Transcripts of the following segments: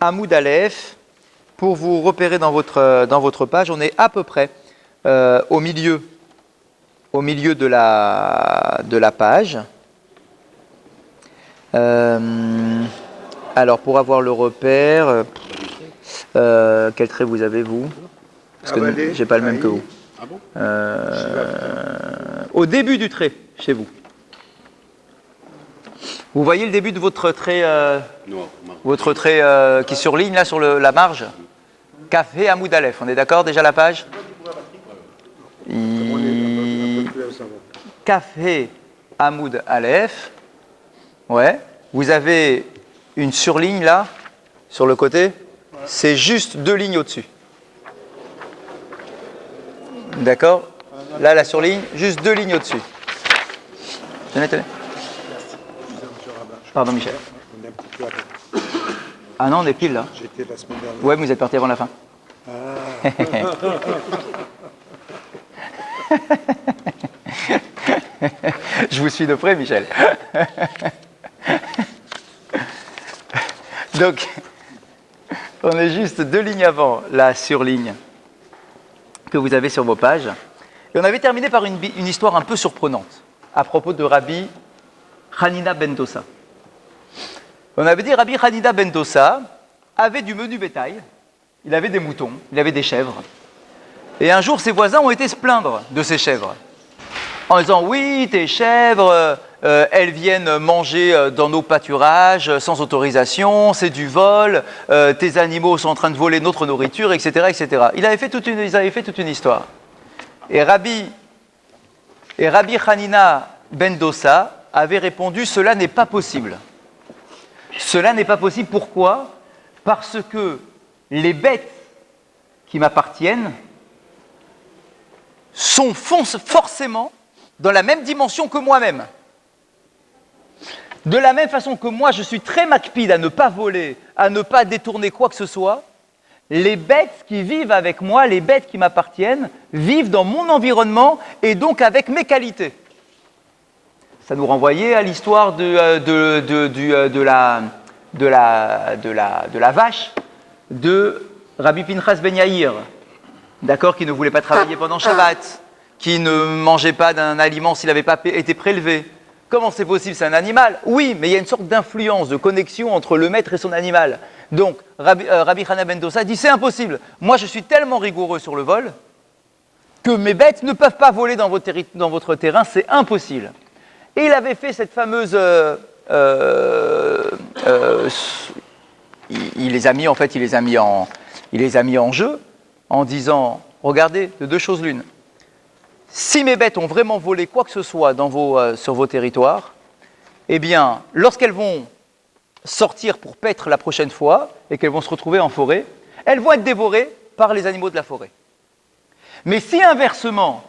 Hamoud Aleph, pour vous repérer dans votre page, on est à peu près au milieu de la page. Alors, pour avoir le repère, quel trait vous avez, vous? Parce que j'ai pas le même que vous. Ah bon Au début du trait, chez vous. Vous voyez le début de votre trait, qui surligne là sur la marge? Café Hamoud Aleph, on est d'accord déjà la page? Café Hamoud Aleph. Ouais. Vous avez une surligne là, sur le côté. C'est juste 2 lignes au-dessus. D'accord? Là, la surligne, juste 2 lignes au-dessus. Tenez. Pardon, Michel. On est un petit peu avant. Ah non, on est pile là. J'étais la semaine dernière. Ouais, mais vous êtes parti avant la fin. Je vous suis de près, Michel. Donc, on est juste 2 lignes avant la surligne que vous avez sur vos pages. Et on avait terminé par une histoire un peu surprenante à propos de Rabbi Hanina ben Dosa. On avait dit Rabbi Hanina ben Dosa avait du menu bétail, il avait des moutons, il avait des chèvres. Et un jour, ses voisins ont été se plaindre de ces chèvres. En disant, oui, tes chèvres, elles viennent manger dans nos pâturages sans autorisation, c'est du vol, tes animaux sont en train de voler notre nourriture, etc. etc. Ils avaient fait toute une histoire. Et Rabbi Hanina ben Dosa avait répondu, cela n'est pas possible. Cela n'est pas possible, pourquoi? Parce que les bêtes qui m'appartiennent sont forcément dans la même dimension que moi-même. De la même façon que moi, je suis très macpide à ne pas voler, à ne pas détourner quoi que ce soit, les bêtes qui vivent avec moi, les bêtes qui m'appartiennent, vivent dans mon environnement et donc avec mes qualités. Ça nous renvoyait à l'histoire de la vache de Rabbi Pinchas ben Yair, d'accord, qui ne voulait pas travailler pendant Shabbat, qui ne mangeait pas d'un aliment s'il n'avait pas été prélevé. Comment c'est possible? C'est un animal? Oui, mais il y a une sorte d'influence, de connexion entre le maître et son animal. Donc, Rabbi Hanina ben Dosa dit, c'est impossible. Moi, je suis tellement rigoureux sur le vol que mes bêtes ne peuvent pas voler dans votre terrain, c'est impossible. Et il avait fait cette fameuse... il les a mis en jeu en disant, regardez, de 2 choses l'une. Si mes bêtes ont vraiment volé quoi que ce soit sur vos territoires, eh bien, lorsqu'elles vont sortir pour paître la prochaine fois et qu'elles vont se retrouver en forêt, elles vont être dévorées par les animaux de la forêt. Mais si inversement,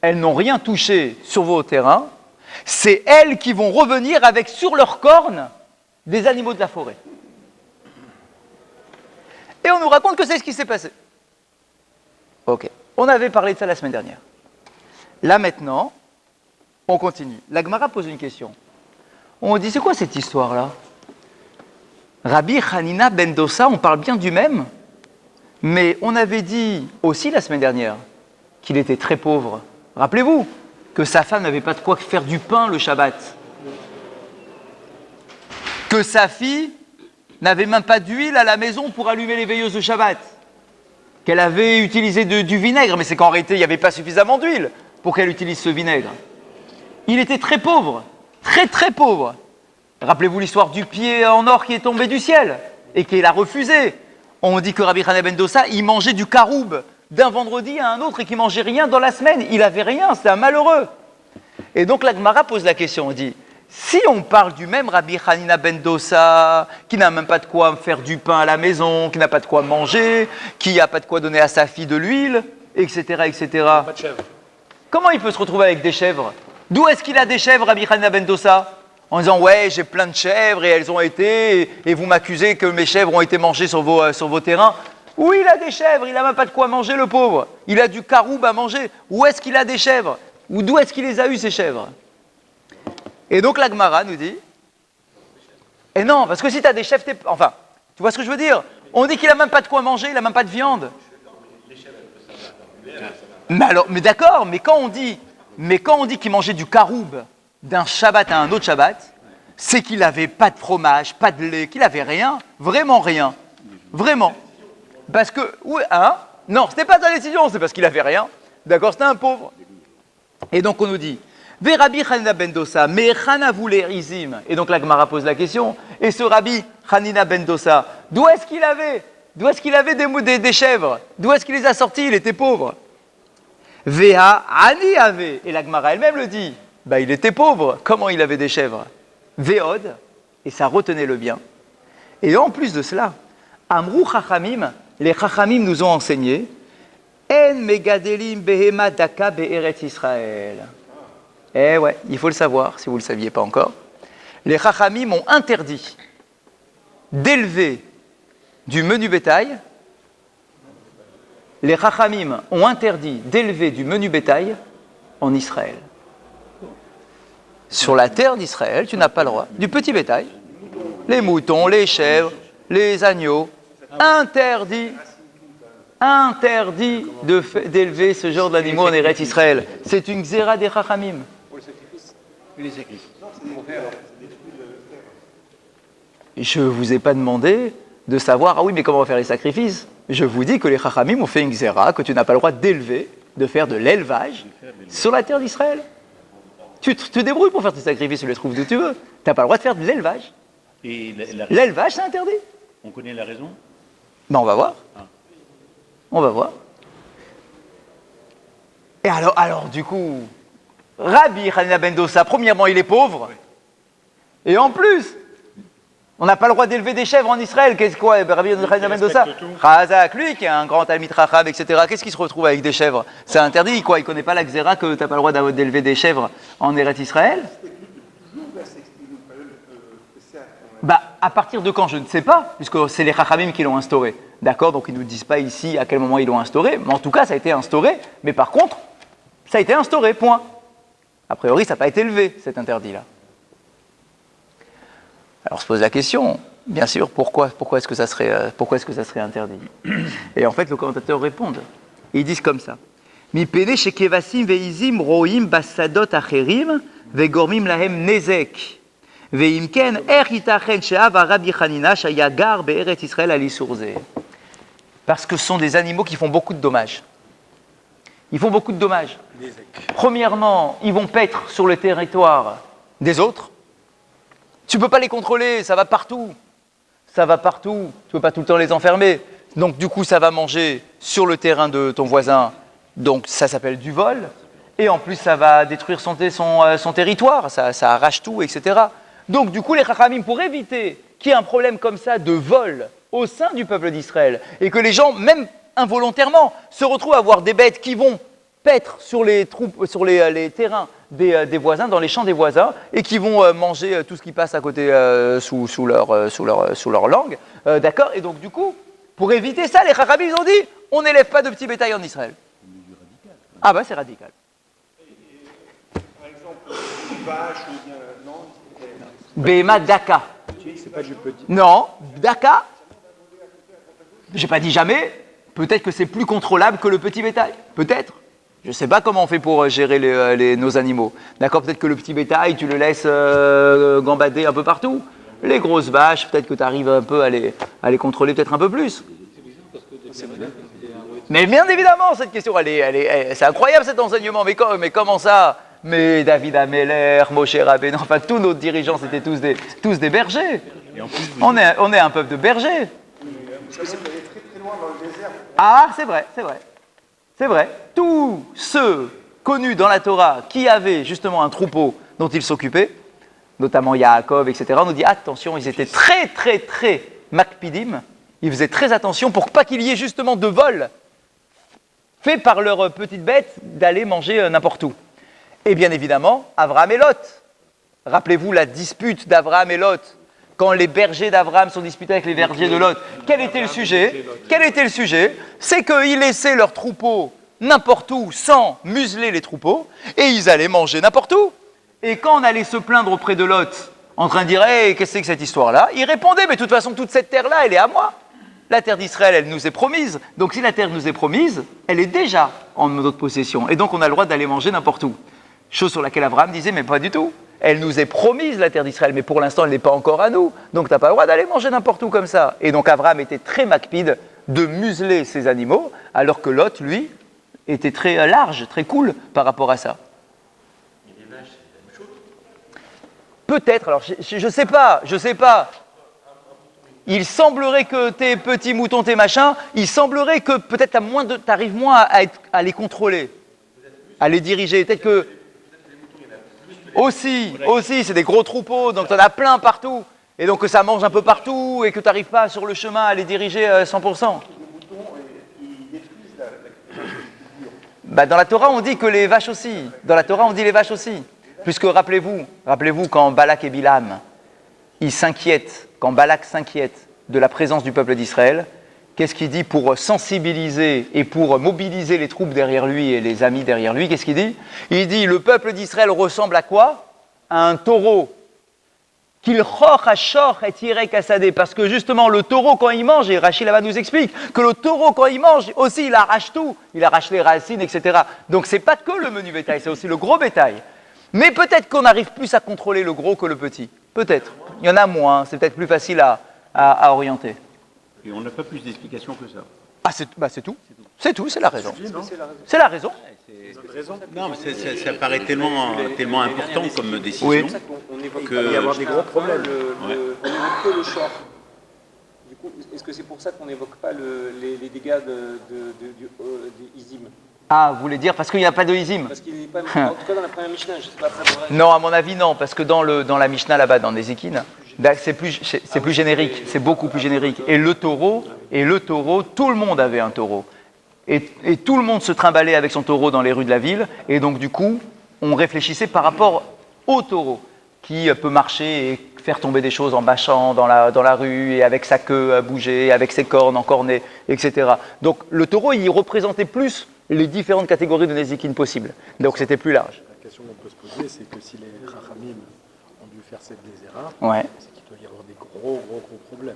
elles n'ont rien touché sur vos terrains, c'est elles qui vont revenir avec sur leurs cornes des animaux de la forêt. Et on nous raconte que c'est ce qui s'est passé. Ok, on avait parlé de ça la semaine dernière. Là maintenant, on continue. La Gemara pose une question. On dit, c'est quoi cette histoire-là? Rabbi Hanina ben Dosa, on parle bien du même, mais on avait dit aussi la semaine dernière qu'il était très pauvre. Rappelez-vous que sa femme n'avait pas de quoi faire du pain le Shabbat. Que sa fille n'avait même pas d'huile à la maison pour allumer les veilleuses de Shabbat. Qu'elle avait utilisé du vinaigre, mais c'est qu'en réalité, il n'y avait pas suffisamment d'huile pour qu'elle utilise ce vinaigre. Il était très pauvre, très très pauvre. Rappelez-vous l'histoire du pied en or qui est tombé du ciel et qu'il a refusé. On dit que Rabbi Hanina ben Dosa, il mangeait du caroub d'un vendredi à un autre et qu'il mangeait rien dans la semaine. Il avait rien, c'était un malheureux. Et donc la Gemara pose la question, on dit, si on parle du même Rabbi Hanina ben Dosa, qui n'a même pas de quoi faire du pain à la maison, qui n'a pas de quoi manger, qui n'a pas de quoi donner à sa fille de l'huile, etc., etc. Pas de chèvre. Comment il peut se retrouver avec des chèvres? D'où est-ce qu'il a des chèvres, Rabbi Hanina ben Dosa? En disant, ouais, j'ai plein de chèvres et elles ont été, et vous m'accusez que mes chèvres ont été mangées sur vos terrains. Oui, il a des chèvres, il n'a même pas de quoi manger, le pauvre. Il a du caroub à manger. Où est-ce qu'il a des chèvres? Ou d'où est-ce qu'il les a eues, ces chèvres? Et donc la Gemara nous dit, et non, parce que si tu as des chèvres, enfin, Tu vois ce que je veux dire? On dit qu'il n'a même pas de quoi manger, il n'a même pas de viande. Mais d'accord, mais quand on dit qu'il mangeait du caroub d'un Shabbat à un autre Shabbat, c'est qu'il n'avait pas de fromage, pas de lait, qu'il n'avait rien, vraiment rien. Vraiment. Parce que, oui, hein? Non, ce n'était pas sa décision, c'est parce qu'il n'avait rien. D'accord, c'était un pauvre. Et donc on nous dit, Verabi Hanina ben Dosa, mais Chana voulait Rizim. Et donc la Gemara pose la question, et ce Rabbi Hanina ben Dosa, d'où est-ce qu'il avait des chèvres? D'où est-ce qu'il les a sortis? Il était pauvre. Veha Ani avait, et la Gemara elle-même le dit, il était pauvre. Comment il avait des chèvres? Veod, et ça retenait le bien. Et en plus de cela, Amrou Chachamim, les Chachamim nous ont enseigné, En megadelim behema daka be'eretz Israël. Eh ouais, il faut le savoir, si vous ne le saviez pas encore. Les Chachamim ont interdit d'élever du menu bétail. Les Chachamim ont interdit d'élever du menu bétail en Israël. Sur la terre d'Israël, tu n'as pas le droit. Du petit bétail, les moutons, les chèvres, les agneaux, interdit d'élever ce genre d'animaux en Eretz Israël. C'est une xéra des Chachamim. Je ne vous ai pas demandé de savoir, ah oui, mais comment on va faire les sacrifices? Je vous dis que les Chachamim ont fait une xéra, que tu n'as pas le droit d'élever, de faire de l'élevage sur la terre d'Israël. Tu te débrouilles pour faire tes sacrifices, tu les trouves d'où tu veux. Tu n'as pas le droit de faire de l'élevage. Et L'élevage, c'est interdit. on connaît la raison? On va voir. On va voir. Et alors du coup, Rabbi Hanina ben Dosa, premièrement, il est pauvre. Et en plus, on n'a pas le droit d'élever des chèvres en Israël. Qu'est-ce quoi, Rabbi Hanina ben Dosa? Chazak, lui qui est un grand Talmid Chacham, etc. Qu'est-ce qu'il se retrouve avec des chèvres? C'est interdit, quoi. Il ne connaît pas la xéra que tu n'as pas le droit d'élever des chèvres en Eretz Israël. À partir de quand, je ne sais pas, puisque c'est les Chachamim qui l'ont instauré. D'accord? Donc ils ne nous disent pas ici à quel moment ils l'ont instauré, mais en tout cas, ça a été instauré. Mais par contre, ça a été instauré, point. A priori, ça n'a pas été élevé, cet interdit-là. Alors se pose la question, bien sûr, pourquoi est-ce que ça serait interdit? Et en fait, les commentateurs répondent. Ils disent comme ça. Mi pene shekevasim veizim roim basadot acherim vegormim lahem nezek. Parce que ce sont des animaux qui font beaucoup de dommages. Ils font beaucoup de dommages. Premièrement, ils vont paître sur le territoire des autres. Tu ne peux pas les contrôler, ça va partout. Tu ne peux pas tout le temps les enfermer. Donc du coup, ça va manger sur le terrain de ton voisin. Donc ça s'appelle du vol. Et en plus, ça va détruire son territoire. Ça arrache tout, etc. Donc, du coup, les Chachamim, pour éviter qu'il y ait un problème comme ça de vol au sein du peuple d'Israël, et que les gens, même involontairement, se retrouvent à avoir des bêtes qui vont paître sur les terrains des voisins, dans les champs des voisins, et qui vont manger tout ce qui passe à côté sous leur langue. D'accord? Et donc, du coup, pour éviter ça, les Chachamim, ils ont dit, on n'élève pas de petits bétail en Israël. Ah c'est radical. Par exemple, une vache ou bien. Non. Béma Daka. C'est pas du petit. Non, Daka. J'ai pas dit jamais. Peut-être que c'est plus contrôlable que le petit bétail. Peut-être. Je ne sais pas comment on fait pour gérer nos animaux. D'accord, peut-être que le petit bétail, tu le laisses gambader un peu partout. Les grosses vaches, peut-être que tu arrives un peu à les contrôler peut-être un peu plus. Mais bien évidemment, cette question, c'est incroyable cet enseignement. Mais comment ça? Mais David Ameller, Moshe Rabbeinu, enfin tous nos dirigeants, c'était tous des bergers. Et en plus, On est un peuple de bergers. Vous savez, vous allez très très loin dans le désert. Ah, c'est vrai. Tous ceux connus dans la Torah qui avaient justement un troupeau dont ils s'occupaient, notamment Yaakov, etc., on nous dit attention, ils étaient très, très, très makpidim. Ils faisaient très attention pour pas qu'il y ait justement de vol fait par leurs petites bêtes d'aller manger n'importe où. Et bien évidemment, Abraham et Lot. Rappelez-vous la dispute d'Abraham et Lot. Quand les bergers d'Abraham sont disputés avec les bergers de Lot, quel était le sujet? C'est qu'ils laissaient leurs troupeaux n'importe où sans museler les troupeaux et ils allaient manger n'importe où. Et quand on allait se plaindre auprès de Lot en train de dire, hey, qu'est-ce que c'est que cette histoire-là? Il répondait, mais de toute façon, toute cette terre-là, elle est à moi. La terre d'Israël, elle nous est promise. Donc si la terre nous est promise, elle est déjà en notre possession. Et donc on a le droit d'aller manger n'importe où. Chose sur laquelle Abraham disait, mais pas du tout. Elle nous est promise, la terre d'Israël, mais pour l'instant, elle n'est pas encore à nous. Donc tu n'as pas le droit d'aller manger n'importe où comme ça. Et donc Abraham était très macpide de museler ses animaux, alors que Lot, lui, était très large, très cool par rapport à ça. Peut-être, alors je sais pas. Il semblerait que tes petits moutons, tes machins, il semblerait que peut-être tu arrives moins à les contrôler, à les diriger. Peut-être que aussi, c'est des gros troupeaux, donc tu en as plein partout. Et donc que ça mange un peu partout et que tu n'arrives pas sur le chemin à les diriger 100%. Les moutons, ils détruisent la Dans la Torah, on dit que les vaches aussi. Dans la Torah, on dit les vaches aussi. Puisque rappelez-vous quand Balak et Bilam, ils s'inquiètent, quand Balak s'inquiète de la présence du peuple d'Israël, qu'est-ce qu'il dit pour sensibiliser et pour mobiliser les troupes derrière lui et les amis derrière lui? Qu'est-ce qu'il dit? Il dit, le peuple d'Israël ressemble à quoi? À un taureau. Qu'il roch à shor et tiré kassadé. Parce que justement, le taureau, quand il mange, et Rachid là-bas nous explique, que le taureau, quand il mange, aussi, il arrache tout. Il arrache les racines, etc. Donc, c'est pas que le menu bétail, c'est aussi le gros bétail. Mais peut-être qu'on arrive plus à contrôler le gros que le petit. Peut-être. Il y en a moins, c'est peut-être plus facile à orienter. Et on n'a pas plus d'explications que ça. Ah, c'est tout. C'est tout, c'est la raison. C'est la raison. Non, mais ça paraît tellement important comme décision. Oui. C'est pour ça qu'on évoque Que- pas, Il y avoir des gros problèmes. On évoque que le short. Du coup, est-ce que c'est pour ça qu'on n'évoque pas les dégâts des Izim? Ah, vous voulez dire parce qu'il n'y a pas de Izim? Parce qu'il n'est pas, en tout cas dans la première Mishnah, je ne sais pas après. Non, à mon avis, non, parce que dans la Mishnah là-bas, dans Nézékin, c'est plus générique, c'est beaucoup plus générique. Et le taureau, tout le monde avait un taureau. Et tout le monde se trimballait avec son taureau dans les rues de la ville. Et donc, du coup, on réfléchissait par rapport au taureau, qui peut marcher et faire tomber des choses en bâchant dans la rue, et avec sa queue à bouger, avec ses cornes encornées, etc. Donc, le taureau, il représentait plus les différentes catégories de Nézékin possibles. Donc, c'était plus large. La question qu'on peut se poser, c'est que si les Chachamim ont dû faire cette Gézéra, Ouais. c'est qu'il doit y avoir des gros problèmes.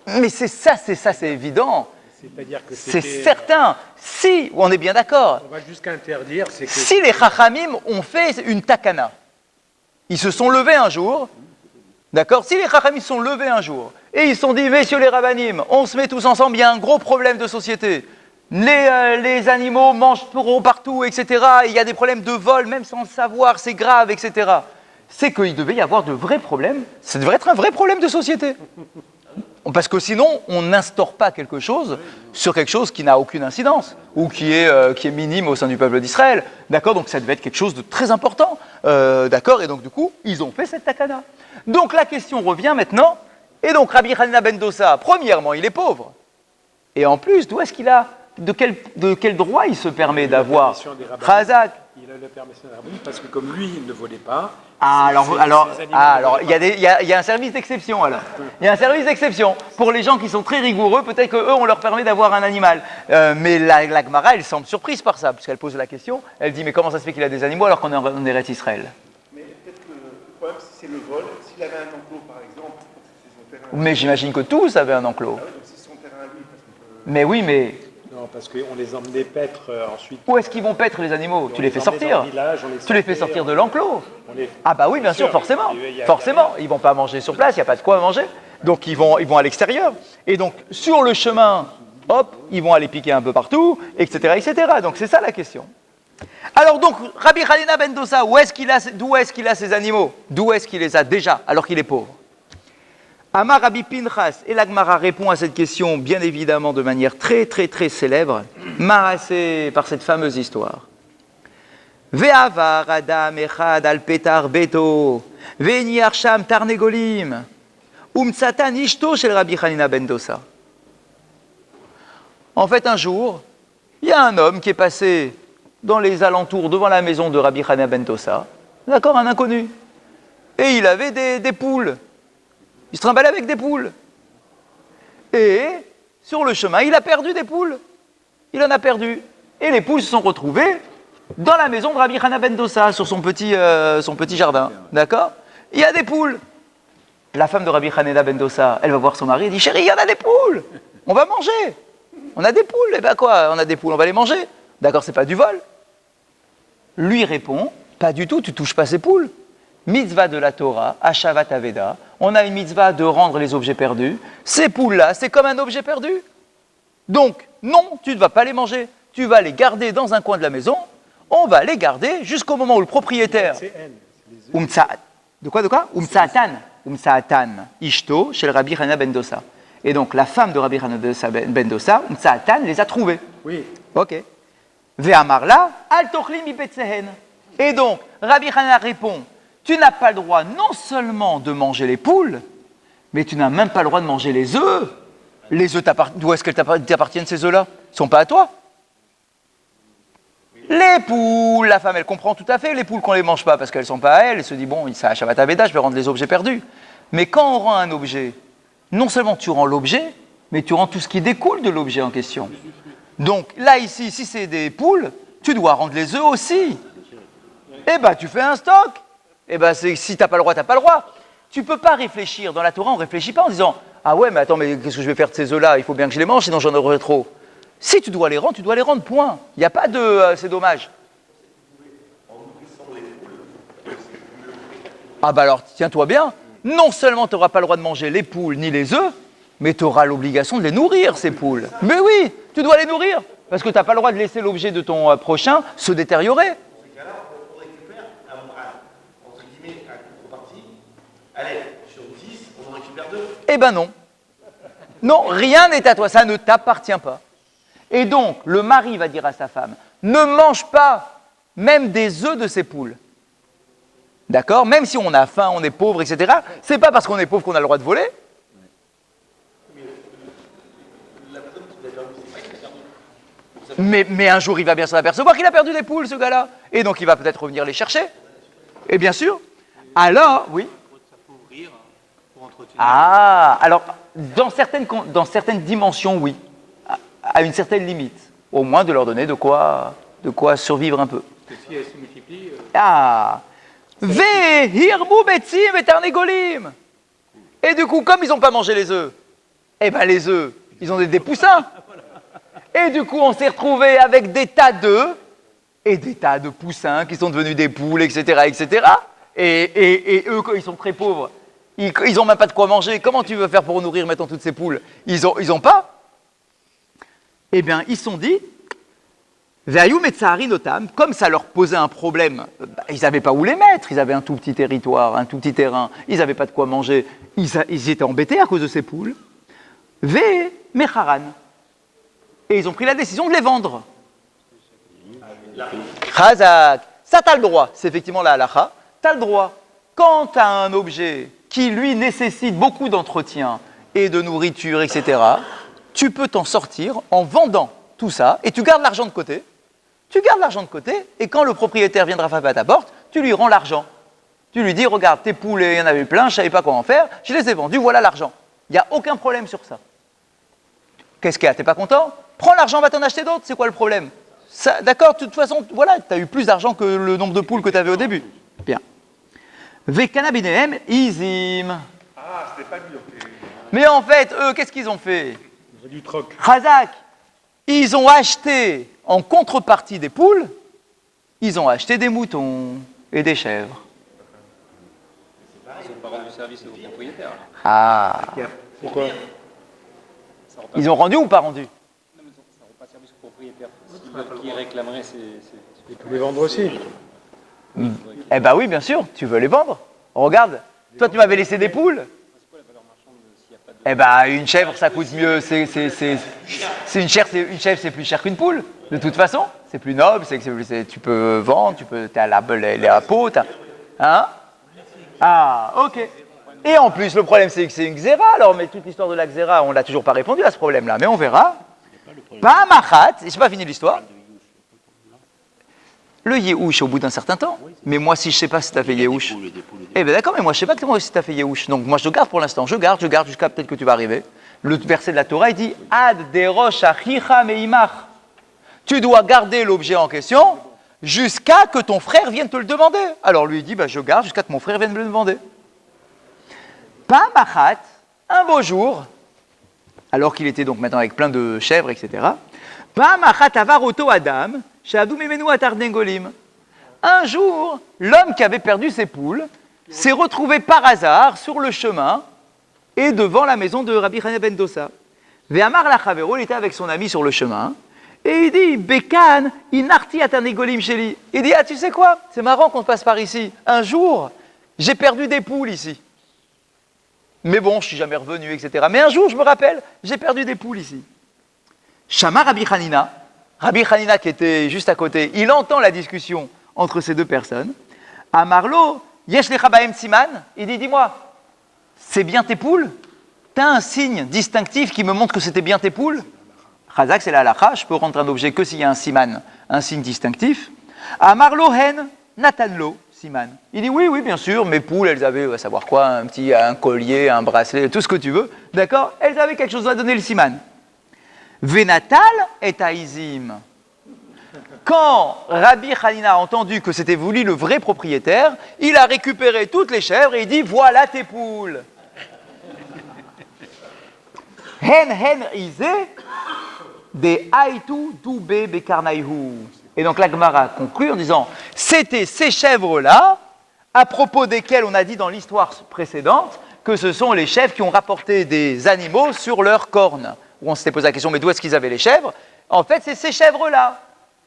Mais c'est ça, c'est évident. C'est-à-dire que C'est c'était- certain. Si, on est bien d'accord. On va jusqu'à interdire, c'est que... Si les Chachamim ont fait une takana, ils se sont levés un jour, d'accord? Si les Chachamim se sont levés un jour, et ils se sont dit, messieurs les Rabbanim, on se met tous ensemble, il y a un gros problème de société. Les animaux mangent trop partout, etc. Il y a des problèmes de vol, même sans le savoir, c'est grave, etc. C'est qu'il devait y avoir de vrais problèmes. Ça devrait être un vrai problème de société. Parce que sinon, on n'instaure pas quelque chose sur quelque chose qui n'a aucune incidence ou qui est minime au sein du peuple d'Israël. D'accord? Donc ça devait être quelque chose de très important. D'accord? Et donc du coup, ils ont fait cette takana. Donc la question revient maintenant. Et donc Rabbi Hanina ben Dosa, premièrement, il est pauvre. Et en plus, d'où est-ce qu'il a, de quel droit il se permet d'avoir Chazak? Il a la permission des rabbins parce que comme lui, il ne volait pas... Alors, ces animaux il y a un service d'exception alors. Il y a un service d'exception. Pour les gens qui sont très rigoureux, peut-être qu'eux, on leur permet d'avoir un animal. Mais la Gemara, elle semble surprise par ça, puisqu'elle pose la question. Elle dit, mais comment ça se fait qu'il a des animaux alors qu'on est en Eretz Israël? Mais peut-être que le problème, c'est le vol. S'il avait un enclos, par exemple, c'est son terrain. Mais j'imagine que tous avaient un enclos. Ah oui, donc c'est son terrain à lui. Parce qu'on peut... Mais oui, mais Non, parce qu'on les emmenait paître ensuite. où est-ce qu'ils vont paître les animaux? On Tu les fais emmenait sortir. dans le village, on les Tu les fais sortait, sortir de l'enclos. on les- Ah bah oui, bien sûr, forcément. Forcément, ils vont pas manger sur place, il n'y a pas de quoi manger. Donc ils vont à l'extérieur. Et donc sur le chemin, hop, ils vont aller piquer un peu partout, etc., etc. Donc c'est ça la question. Alors donc, Rabbi Hanina ben Dosa, d'où est-ce qu'il a ces animaux? D'où est-ce qu'il les a déjà, alors qu'il est pauvre? Amar Rabbi Pinchas, et la Gemara répond à cette question, bien évidemment, de manière très, très, très célèbre, marassé par cette fameuse histoire. Ve'avar adam echad al petar beto, ve'niar sham tarnegolim, umtsatan ishto shel Rabbi Hanina ben Dosa. En fait, un jour, il y a un homme qui est passé dans les alentours, devant la maison de Rabbi Hanina ben Dosa, d'accord, un inconnu, et il avait des poules. Il se trimballait avec des poules. Et sur le chemin, il a perdu des poules. Il en a perdu. Et les poules se sont retrouvées dans la maison de Rabbi Hanina ben Dosa, sur son petit jardin. D'accord? Il y a des poules. la femme de Rabbi Hanina ben Dosa, elle va voir son mari, elle dit, chérie, il y en a des poules, on va manger. On a des poules, eh ben quoi, on a des poules, on va les manger. D'accord, c'est pas du vol. Lui répond, pas du tout, tu touches pas ces poules. Mitzvah de la Torah, Hashavat Aveda, on a une mitzvah de rendre les objets perdus. Ces poules-là, c'est comme un objet perdu. Donc, non, tu ne vas pas les manger. Tu vas les garder dans un coin de la maison. On va les garder jusqu'au moment où le propriétaire... De quoi Umtsa'atan, Ishto, chez le Rabbi Hanina ben Dosa. Et donc, la femme de Rabbi Hanina ben Dosa, Umtsa'atan, les a trouvées. Oui. Ok. Ve'amarla, al tochli mi betzehen. Et donc, Rabbi Hanina répond, tu n'as pas le droit non seulement de manger les poules, mais tu n'as même pas le droit de manger les œufs. Les œufs, d'où est-ce qu'elles t'appartiennent ces œufs-là? Ils ne sont pas à toi. Les poules, la femme, elle comprend tout à fait les poules qu'on ne les mange pas parce qu'elles ne sont pas à elle. Elle se dit, bon, ça a Shabbat Aveda, je vais rendre les objets perdus. Mais quand on rend un objet, non seulement tu rends l'objet, mais tu rends tout ce qui découle de l'objet en question. Donc là, ici, si c'est des poules, tu dois rendre les œufs aussi. Eh bien, tu fais un stock. Eh bien, si tu n'as pas le droit, tu n'as pas le droit. Tu ne peux pas réfléchir. Dans la Torah, on ne réfléchit pas en disant, ah ouais, mais attends, mais qu'est-ce que je vais faire de ces œufs-là? Il faut bien que je les mange, sinon j'en aurai trop. Si tu dois les rendre, tu dois les rendre, point. Il n'y a pas de... c'est dommage. Ah bah alors, tiens-toi bien. Non seulement tu n'auras pas le droit de manger les poules ni les œufs, mais tu auras l'obligation de les nourrir, ces poules. Mais oui, tu dois les nourrir. Parce que tu n'as pas le droit de laisser l'objet de ton prochain se détériorer. Dans ces cas-là, on récupère, entre guillemets, à contrepartie. Allez, sur 10, on en récupère 2. Eh ben non. Non, rien n'est à toi, ça ne t'appartient pas. Et donc, le mari va dire à sa femme, ne mange pas même des œufs de ces poules. D'accord? Même si on a faim, on est pauvre, etc. C'est pas parce qu'on est pauvre qu'on a le droit de voler. Mais un jour, il va bien s'en apercevoir qu'il a perdu des poules, ce gars-là. Et donc, il va peut-être revenir les chercher. Et bien sûr. Alors, oui. Ah, alors, dans certaines dimensions, oui. À une certaine limite. Au moins de leur donner de quoi survivre un peu. Si elles se multiplient... Ah. Ve hirmu betzim et tarnegolim. Et du coup, comme ils n'ont pas mangé les œufs, eh ben les œufs, ils ont des poussins. Et du coup, on s'est retrouvé avec des tas d'œufs et des tas de poussins qui sont devenus des poules, etc., etc. Et eux, quand ils sont très pauvres, ils n'ont même pas de quoi manger. Comment tu veux faire pour nourrir maintenant toutes ces poules? Ils ont pas. Eh bien, ils se sont dit, Ve'ayum et Tsahari notam, comme ça leur posait un problème, ils n'avaient pas où les mettre, ils avaient un tout petit territoire, un tout petit terrain, ils n'avaient pas de quoi manger, ils étaient embêtés à cause de ces poules. Ve mecharan. Et ils ont pris la décision de les vendre. Chazak. Ça, tu as le droit, c'est effectivement la halakha. Tu as le droit. Quand tu as un objet qui, lui, nécessite beaucoup d'entretien et de nourriture, etc., tu peux t'en sortir en vendant tout ça et tu gardes l'argent de côté. Tu gardes l'argent de côté et quand le propriétaire viendra frapper à ta porte, tu lui rends l'argent. Tu lui dis, regarde, tes poules, il y en avait plein, je ne savais pas quoi en faire, je les ai vendus, voilà l'argent. Il n'y a aucun problème sur ça. Qu'est-ce qu'il y a? T'es pas content? Prends l'argent, va t'en acheter d'autres, c'est quoi le problème? D'accord, de toute façon, voilà, tu as eu plus d'argent que le nombre de poules que tu avais au début. Bien. Vekana binehem izim. Ah, c'était pas lui, ok. Mais en fait, eux, qu'est-ce qu'ils ont fait? Du troc. Chazak, ils ont acheté, en contrepartie des poules, ils ont acheté des moutons et des chèvres. Ils n'ont pas rendu service au propriétaire. Ah. Pourquoi? Ils ont rendu ou pas rendu? Non, mais ça ne rend pas service au propriétaire. Qui réclamerait Il peut les vendre aussi. Eh ben oui, bien sûr, tu veux les vendre. Regarde, toi tu m'avais laissé des poules. Eh ben une chèvre ça coûte mieux, c'est une chèvre c'est plus cher qu'une poule. De toute façon, c'est plus noble, tu peux vendre, t'as la peau, hein? Ah, ok. Et en plus, le problème c'est que c'est une xéra, alors mais toute l'histoire de la xéra, on n'a toujours pas répondu à ce problème-là, mais on verra. Pas machat, j'ai pas fini l'histoire. Le Yehush au bout d'un certain temps. Mais moi, si je ne sais pas si tu as fait Yehush. Eh bien d'accord, mais moi je ne sais pas comment si tu as fait Yehush. Donc moi je garde pour l'instant. Je garde jusqu'à peut-être que tu vas arriver. Le verset de la Torah, il dit Ad derosh achicha meimach. Tu dois garder l'objet en question jusqu'à que ton frère vienne te le demander. Alors lui il dit je garde jusqu'à que mon frère vienne me le demander. Pamachat, un beau jour, alors qu'il était donc maintenant avec plein de chèvres, etc. Pamachat avaroto Adam, she'adu mimenu atar dengolim. Un jour, l'homme qui avait perdu ses poules s'est retrouvé par hasard sur le chemin et devant la maison de Rabbi Hanina ben Dosa. Ve'amar la chavero, il était avec son ami sur le chemin, et il dit, Bekan, inarti atar dengolim sheli. Il dit, ah tu sais quoi, c'est marrant qu'on passe par ici. Un jour, j'ai perdu des poules ici. Mais bon, je suis jamais revenu, etc. Mais un jour, je me rappelle, j'ai perdu des poules ici. Shama Rabbi Hanina qui était juste à côté, il entend la discussion entre ces deux personnes. Amarlo, yesh lecha bahem siman. Il dit, dis-moi, c'est bien tes poules? T'as un signe distinctif qui me montre que c'était bien tes poules? Chazak, c'est la halakha, je peux rendre un objet que s'il y a un siman, un signe distinctif. Amarlo hen, natanlo. Siman. Il dit oui, bien sûr, mes poules, elles avaient, on va savoir quoi, un collier, un bracelet, tout ce que tu veux, d'accord? Elles avaient quelque chose à donner le siman. Venatal et Aizim. Quand Rabbi Hanina a entendu que c'était voulu le vrai propriétaire, il a récupéré toutes les chèvres et il dit voilà tes poules. Hen izé de aitu dube bekarnaihu. Et donc la Gemara conclut en disant c'était ces chèvres-là, à propos desquelles on a dit dans l'histoire précédente que ce sont les chèvres qui ont rapporté des animaux sur leurs cornes. Où on s'était posé la question mais d'où est-ce qu'ils avaient les chèvres? En fait, c'est ces chèvres-là.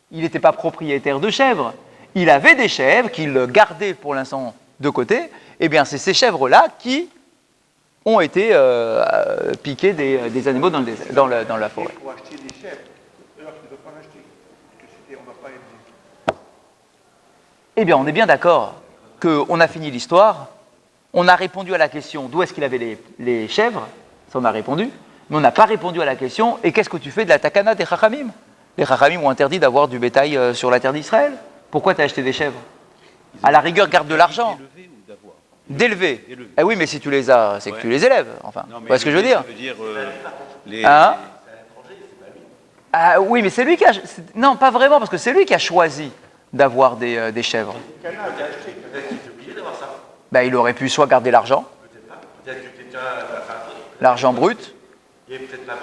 Il n'était pas propriétaire de chèvres. Il avait des chèvres qu'il gardait pour l'instant de côté. Eh bien, c'est ces chèvres-là qui ont été piquées des animaux dans la forêt. Pour acheter des chèvres, alors tu ne dois pas l'acheter. Parce que on ne va pas être. Eh bien, on est bien d'accord qu'on a fini l'histoire. On a répondu à la question d'où est-ce qu'il avait les chèvres. Ça, on a répondu. Mais on n'a pas répondu à la question et qu'est-ce que tu fais de la takana des Chachamim? Les Chachamim ont interdit d'avoir du bétail sur la terre d'Israël. Pourquoi tu as acheté des chèvres? À la rigueur, garde de l'argent. D'élever. Eh oui, mais si tu les as, c'est que tu les élèves. Enfin, tu vois ce que je veux dire? Hein? Ah oui, mais c'est lui qui a... Non, pas vraiment, parce que c'est lui qui a choisi d'avoir des chèvres. Ben, il aurait pu soit garder l'argent, l'argent brut. Il y avait peut-être pas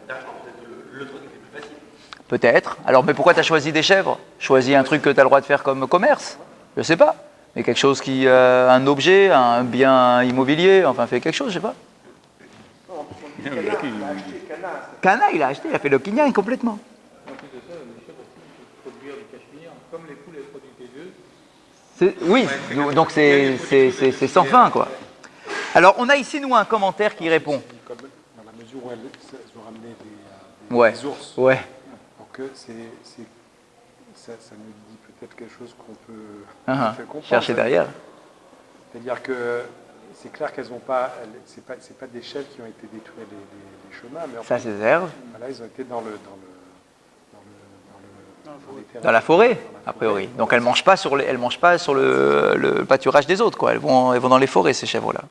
d'argent, peut-être le truc était plus facile. Peut-être. Alors, mais pourquoi tu as choisi des chèvres? Choisis un truc que tu as le droit de faire comme commerce. Je sais pas. Mais quelque chose qui... un objet, un bien immobilier, enfin, fait quelque chose, je sais pas. Cana, il a acheté, il a fait le kinyan complètement. Oui, donc c'est sans fin, quoi. Alors, on a ici, nous, un commentaire qui répond. Comme dans la mesure où elles ont ramené des ours. Ouais. Donc, ça nous dit peut-être quelque chose qu'on peut fait comprendre. Chercher derrière. C'est-à-dire que c'est clair qu'elles n'ont pas, c'est pas des chèvres qui ont été détruits des chemins, mais en Ça, fait, c'est des herbes. voilà, ils ont été dans les terrains. Dans la forêt, a priori. Donc elles mangent pas sur le pâturage des autres, quoi. Elles vont dans les forêts, ces chèvres-là.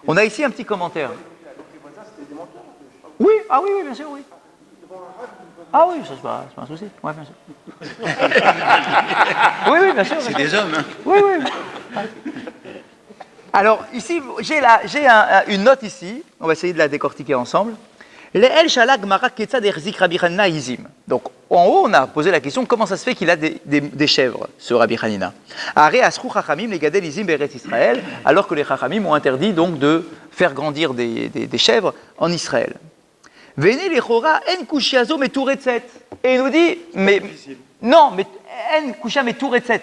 On a ici un petit commentaire. Oui, ah oui, bien sûr, oui. Ah oui, ça c'est pas un souci. Ouais, bien sûr. Oui, bien sûr. C'est des hommes, hein. Oui. Alors ici, j'ai une note ici. On va essayer de la décortiquer ensemble. Donc, en haut, on a posé la question comment ça se fait qu'il a des chèvres, ce Rabbi Hanina. Alors que les Chachamim ont interdit donc de faire grandir des chèvres en Israël. Et il nous dit, mais en kusha mais touretzet.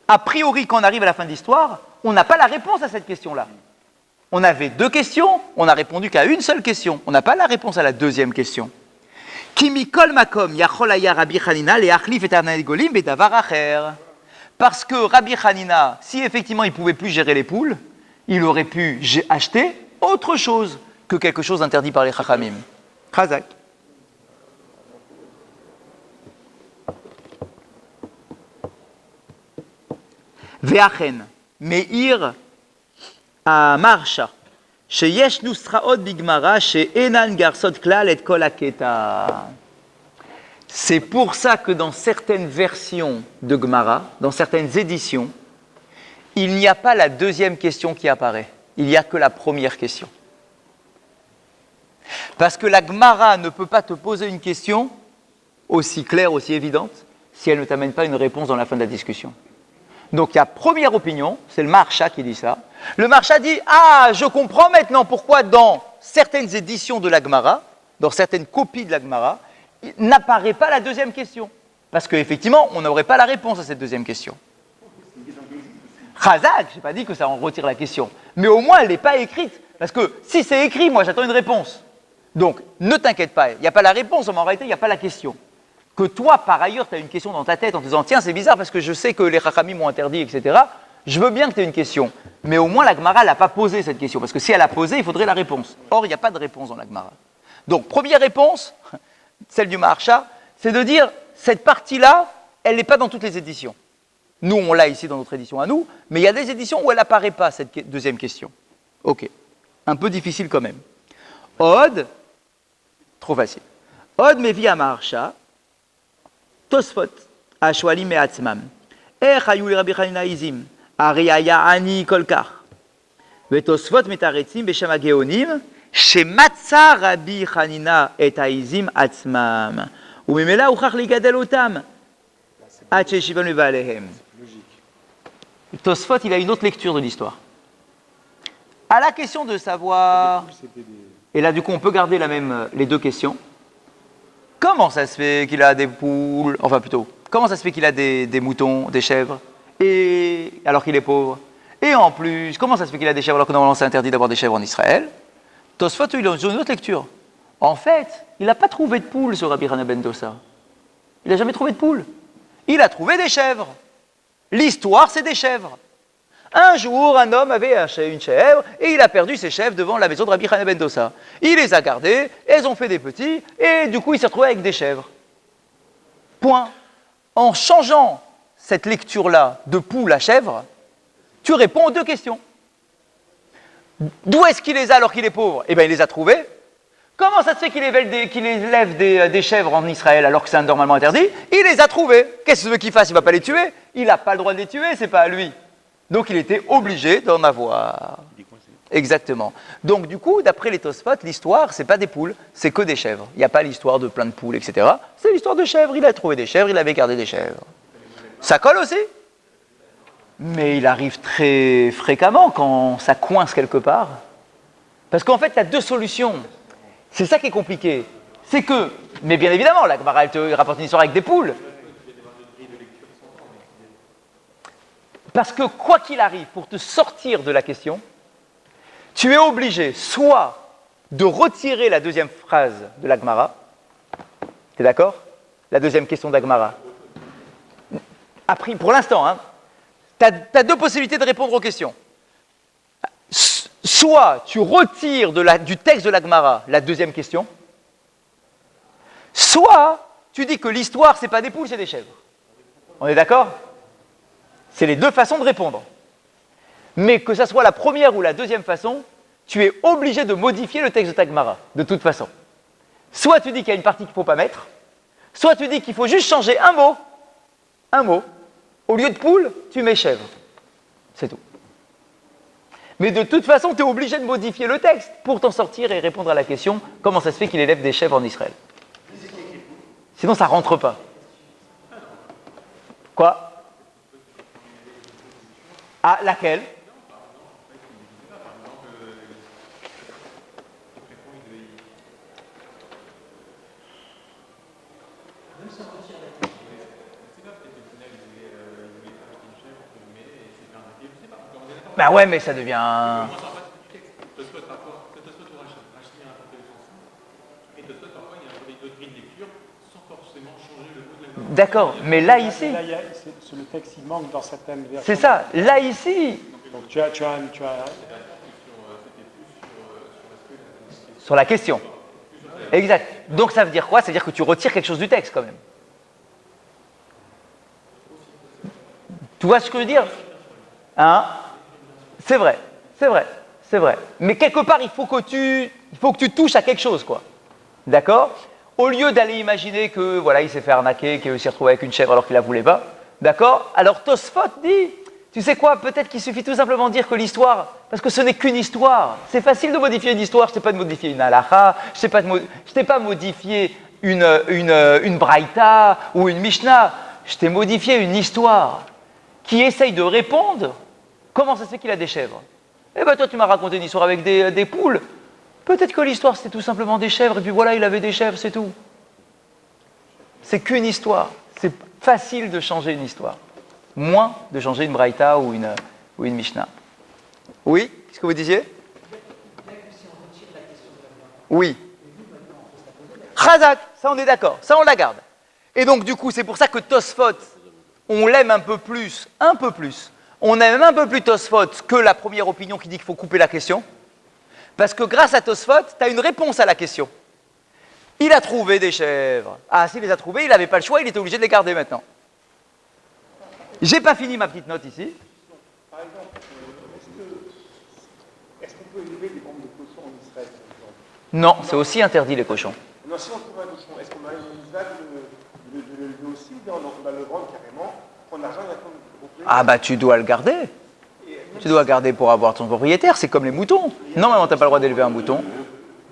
A priori, quand on arrive à la fin de l'histoire, on n'a pas la réponse à cette question-là. On avait deux questions, on n'a répondu qu'à une seule question. On n'a pas la réponse à la deuxième question. Parce que Rabbi Hanina, si effectivement il ne pouvait plus gérer les poules, il aurait pu acheter autre chose que quelque chose interdit par les Chachamim. Chazak. Ve'achen, Meir Marsha, sheyesh nusraot bigmara, she'enan garsot klal et kol haketa. C'est pour ça que dans certaines versions de Gemara, dans certaines éditions, il n'y a pas la deuxième question qui apparaît. il n'y a que la première question. Parce que la Gemara ne peut pas te poser une question aussi claire, aussi évidente, si elle ne t'amène pas une réponse dans la fin de la discussion. Donc il y a première opinion, c'est le Maharsha qui dit ça. Le Maharsha dit, ah, je comprends maintenant pourquoi dans certaines éditions de la Gemara, dans certaines copies de la Gemara, n'apparaît pas la deuxième question. Parce qu'effectivement, on n'aurait pas la réponse à cette deuxième question. Chazak, je n'ai pas dit que ça en retire la question, mais au moins elle n'est pas écrite. Parce que si c'est écrit, moi j'attends une réponse. Donc ne t'inquiète pas, il n'y a pas la réponse, mais en réalité il n'y a pas la question. Que toi, par ailleurs, tu as une question dans ta tête en te disant, tiens, c'est bizarre parce que je sais que les Chachamim m'ont interdit, etc. Je veux bien que tu aies une question, mais au moins la Gemara n'a pas posé cette question, parce que si elle a posé, il faudrait la réponse. Or, il n'y a pas de réponse dans la Gemara. Donc, première réponse, celle du Maharsha, c'est de dire, cette partie-là, elle n'est pas dans toutes les éditions. Nous, on l'a ici dans notre édition à nous, mais il y a des éditions où elle n'apparaît pas, cette deuxième question. Ok, un peu difficile quand même. Od, trop facile. Od mevi à Maharsha, Tosfot, Ashwalim me'atzmam. איך היו לרבי חנינא עזים? הרי היה עני כל כך. ותוספות מתרצים בשם הגאונים, שמצא רבי חנינא את העזים עצמם, וממילא הוכח לגדל אותם, עד שהשיבם לבעליהם. Tosfot, il a une autre lecture de l'histoire. À la question de savoir, et là du coup on peut garder les deux questions, comment ça se fait qu'il a des poules, enfin plutôt, comment ça se fait qu'il a des moutons, des chèvres, et alors qu'il est pauvre? Et en plus, comment ça se fait qu'il a des chèvres alors que normalement c'est interdit d'avoir des chèvres en Israël? Tosfot, il a une autre lecture. En fait, il n'a pas trouvé de poules sur Rabbi Hana ben Dosa. Il n'a jamais trouvé de poules. Il a trouvé des chèvres. L'histoire, c'est des chèvres. Un jour, un homme avait une chèvre et il a perdu ses chèvres devant la maison de Rabbi Hana ben Dosa. Il les a gardées, elles ont fait des petits et du coup, il s'est retrouvé avec des chèvres. Point. En changeant cette lecture-là de poule à chèvre, tu réponds aux deux questions. D'où est-ce qu'il les a alors qu'il est pauvre? Eh bien, il les a trouvées. Comment ça se fait qu'il élève des chèvres en Israël alors que c'est normalement interdit? Il les a trouvées. Qu'est-ce que tu veux qu'il fasse? Il ne va pas les tuer. Il n'a pas le droit de les tuer, c'est pas à lui. Donc il était obligé d'en avoir. Exactement. Donc du coup, d'après les Tosfot, l'histoire, c'est pas des poules, c'est que des chèvres. Il n'y a pas l'histoire de plein de poules, etc. C'est l'histoire de chèvres. Il a trouvé des chèvres, il avait gardé des chèvres. Ça colle aussi. Mais il arrive très fréquemment quand ça coince quelque part. Parce qu'en fait, il y a deux solutions. C'est ça qui est compliqué. C'est que, mais bien évidemment, la Gemara, elle te rapporte une histoire avec des poules. Parce que quoi qu'il arrive, pour te sortir de la question, tu es obligé soit de retirer la deuxième phrase de la Gemara. Tu es d'accord? La deuxième question de la Gemara. Après, pour l'instant, hein, tu as deux possibilités de répondre aux questions. Soit tu retires du texte de la Gemara la deuxième question, soit tu dis que l'histoire, c'est pas des poules, c'est des chèvres. On est d'accord? C'est les deux façons de répondre. Mais que ça soit la première ou la deuxième façon, tu es obligé de modifier le texte de ta Gemara, de toute façon. Soit tu dis qu'il y a une partie qu'il ne faut pas mettre, soit tu dis qu'il faut juste changer un mot. Au lieu de poule, tu mets chèvre. C'est tout. Mais de toute façon, tu es obligé de modifier le texte pour t'en sortir et répondre à la question comment ça se fait qu'il élève des chèvres en Israël. Sinon, ça ne rentre pas. Quoi? Ah, laquelle? Ben ouais, mais ça devient... D'accord, mais là, ici... Là, le texte, il manque dans certaines versions. C'est ça, là, ici... Donc tu as... Sur la question. Exact. Donc ça veut dire quoi? Ça veut dire que tu retires quelque chose du texte, quand même. Tu vois ce que je veux dire? Hein? C'est vrai. Mais quelque part, il faut que tu touches à quelque chose, quoi. D'accord? Au lieu d'aller imaginer que, voilà, il s'est fait arnaquer, qu'il s'est retrouvé avec une chèvre alors qu'il la voulait pas. D'accord? Alors Tosfot dit, Tu sais quoi? Peut-être qu'il suffit tout simplement de dire que l'histoire, parce que ce n'est qu'une histoire. C'est facile de modifier une histoire. Je ne t'ai pas de modifier une halakha, je t'ai pas modifié une braïta ou une mishnah. Je t'ai modifié une histoire qui essaye de répondre. Comment ça se fait qu'il a des chèvres? Eh bien, toi, tu m'as raconté une histoire avec des poules. Peut-être que l'histoire, c'était tout simplement des chèvres, et puis voilà, il avait des chèvres, c'est tout. C'est qu'une histoire. C'est facile de changer une histoire. Moins de changer une braïta ou une mishnah. Oui? Qu'est-ce que vous disiez? Oui. Chazak, ça on est d'accord, ça on la garde. Et donc du coup, c'est pour ça que Tosfot, on l'aime un peu plus. On aime un peu plus Tosfot que la première opinion qui dit qu'il faut couper la question. Parce que grâce à Tosfot, tu as une réponse à la question. Il a trouvé des chèvres. Ah, s'il les a trouvées, il n'avait pas le choix, il était obligé de les garder maintenant. J'ai pas fini ma petite note ici. Par exemple, est-ce qu'on peut élever des bandes de cochons en Israël, par exemple? Non, c'est aussi interdit les cochons. Non, si on trouve un cochon, est-ce qu'on a une mitzvah de l'élever aussi? Non, donc on va le vendre carrément, prendre l'argent et attendre le propriétaire. Ah bah tu dois le garder. Tu dois garder pour avoir ton propriétaire, c'est comme les moutons. Normalement, tu n'as pas le droit d'élever un mouton.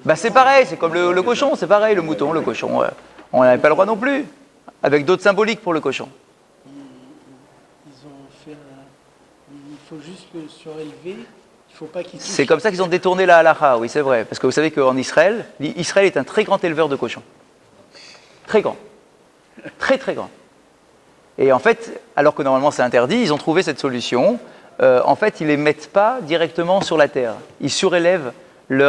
Bah c'est pareil, c'est comme le cochon, c'est pareil, le mouton, le cochon. On n'avait pas le droit non plus. Avec d'autres symboliques pour le cochon. Ils ont fait il faut juste le surélever, il faut pas qu'il touche. C'est comme ça qu'ils ont détourné la halakha, oui c'est vrai. Parce que vous savez qu'en Israël, Israël est un très grand éleveur de cochons. Très grand. Très très grand. Et en fait, alors que normalement c'est interdit, ils ont trouvé cette solution. En fait, ils ne les mettent pas directement sur la terre. Ils surélèvent le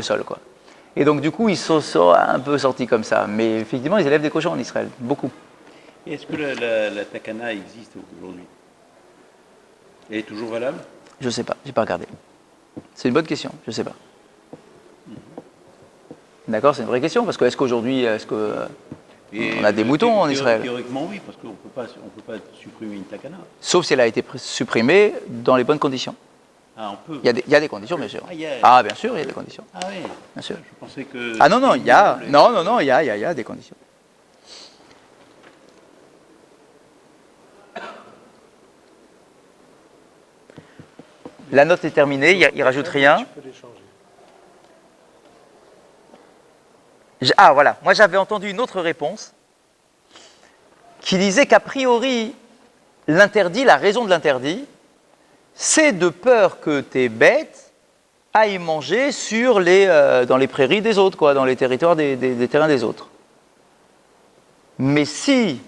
sol, quoi. Et donc, du coup, ils sont un peu sortis comme ça. Mais effectivement, ils élèvent des cochons en Israël, beaucoup. Et est-ce que la takana existe aujourd'hui? Elle est toujours valable? Je ne sais pas, j'ai pas regardé. C'est une bonne question, je ne sais pas. D'accord, c'est une vraie question, parce que est-ce qu'aujourd'hui, on a des moutons en Israël? Théoriquement, oui, parce qu'on peut pas supprimer une takana. Sauf si elle a été supprimée dans les bonnes conditions. Ah, on peut. Il y a des conditions, bien sûr. Ah, Ah, bien sûr, il y a des conditions. Ah oui, Bien sûr. je pensais que... Ah non, il y a... Non, il y a des conditions. La note est terminée, il rajoute rien. Tu peux les changer. Ah voilà, moi j'avais entendu une autre réponse qui disait qu'a priori, l'interdit, la raison de l'interdit, c'est de peur que tes bêtes aillent manger dans les prairies des autres, quoi, dans les territoires des terrains des autres. Mais si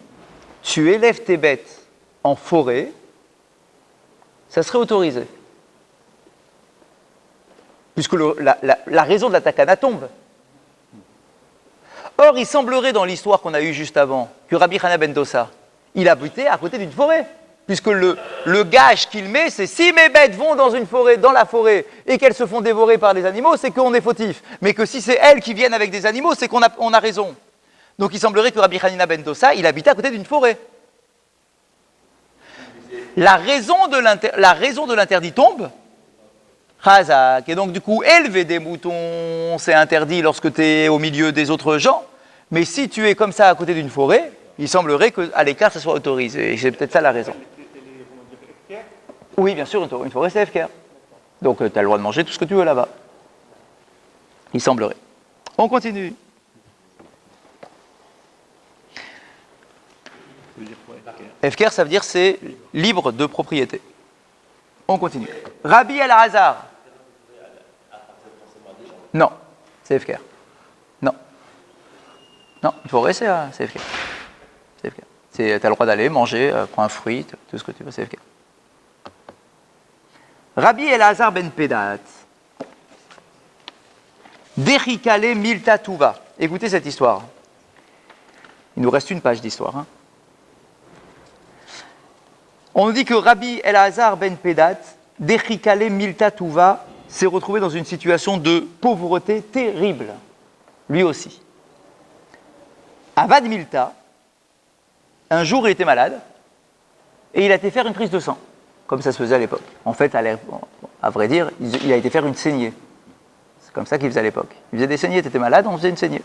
tu élèves tes bêtes en forêt, ça serait autorisé. Puisque la raison de la takana tombe. Or, il semblerait dans l'histoire qu'on a eue juste avant que Rabbi Hana ben Dossa, il habitait à côté d'une forêt. Puisque le gage qu'il met, c'est si mes bêtes vont dans la forêt, et qu'elles se font dévorer par des animaux, c'est qu'on est fautif. Mais que si c'est elles qui viennent avec des animaux, c'est qu'on a raison. Donc il semblerait que Rabbi Hana ben Dossa, il habitait à côté d'une forêt. La raison de l'interdit tombe. Chazak. Et donc, du coup, élever des moutons, c'est interdit lorsque tu es au milieu des autres gens. Mais si tu es comme ça à côté d'une forêt, il semblerait qu'à l'écart, ça soit autorisé. Et c'est peut-être ça la raison. Oui, bien sûr, une forêt, c'est FKR. Donc, tu as le droit de manger tout ce que tu veux là-bas. Il semblerait. On continue. FKR, ça veut dire c'est libre de propriété. On continue. Rabbi El-Hazar. Non, c'est FKR. Non. Non, une forêt, c'est FKR. C'est FKR. Tu as le droit d'aller manger, prendre un fruit, tout ce que tu veux, c'est FKR. Rabbi El-Hazar ben Pedat. Derikale Milta Tuva. Écoutez cette histoire. Il nous reste une page d'histoire. Hein. On nous dit que Rabbi El-Hazar ben Pedat, Derikale Milta Tuva, s'est retrouvé dans une situation de pauvreté terrible. Lui aussi. Avad Milta, un jour il était malade, et il a été faire une prise de sang, comme ça se faisait à l'époque. En fait, à vrai dire, il a été faire une saignée. C'est comme ça qu'il faisait à l'époque. Il faisait des saignées, tu étais malade, on faisait une saignée.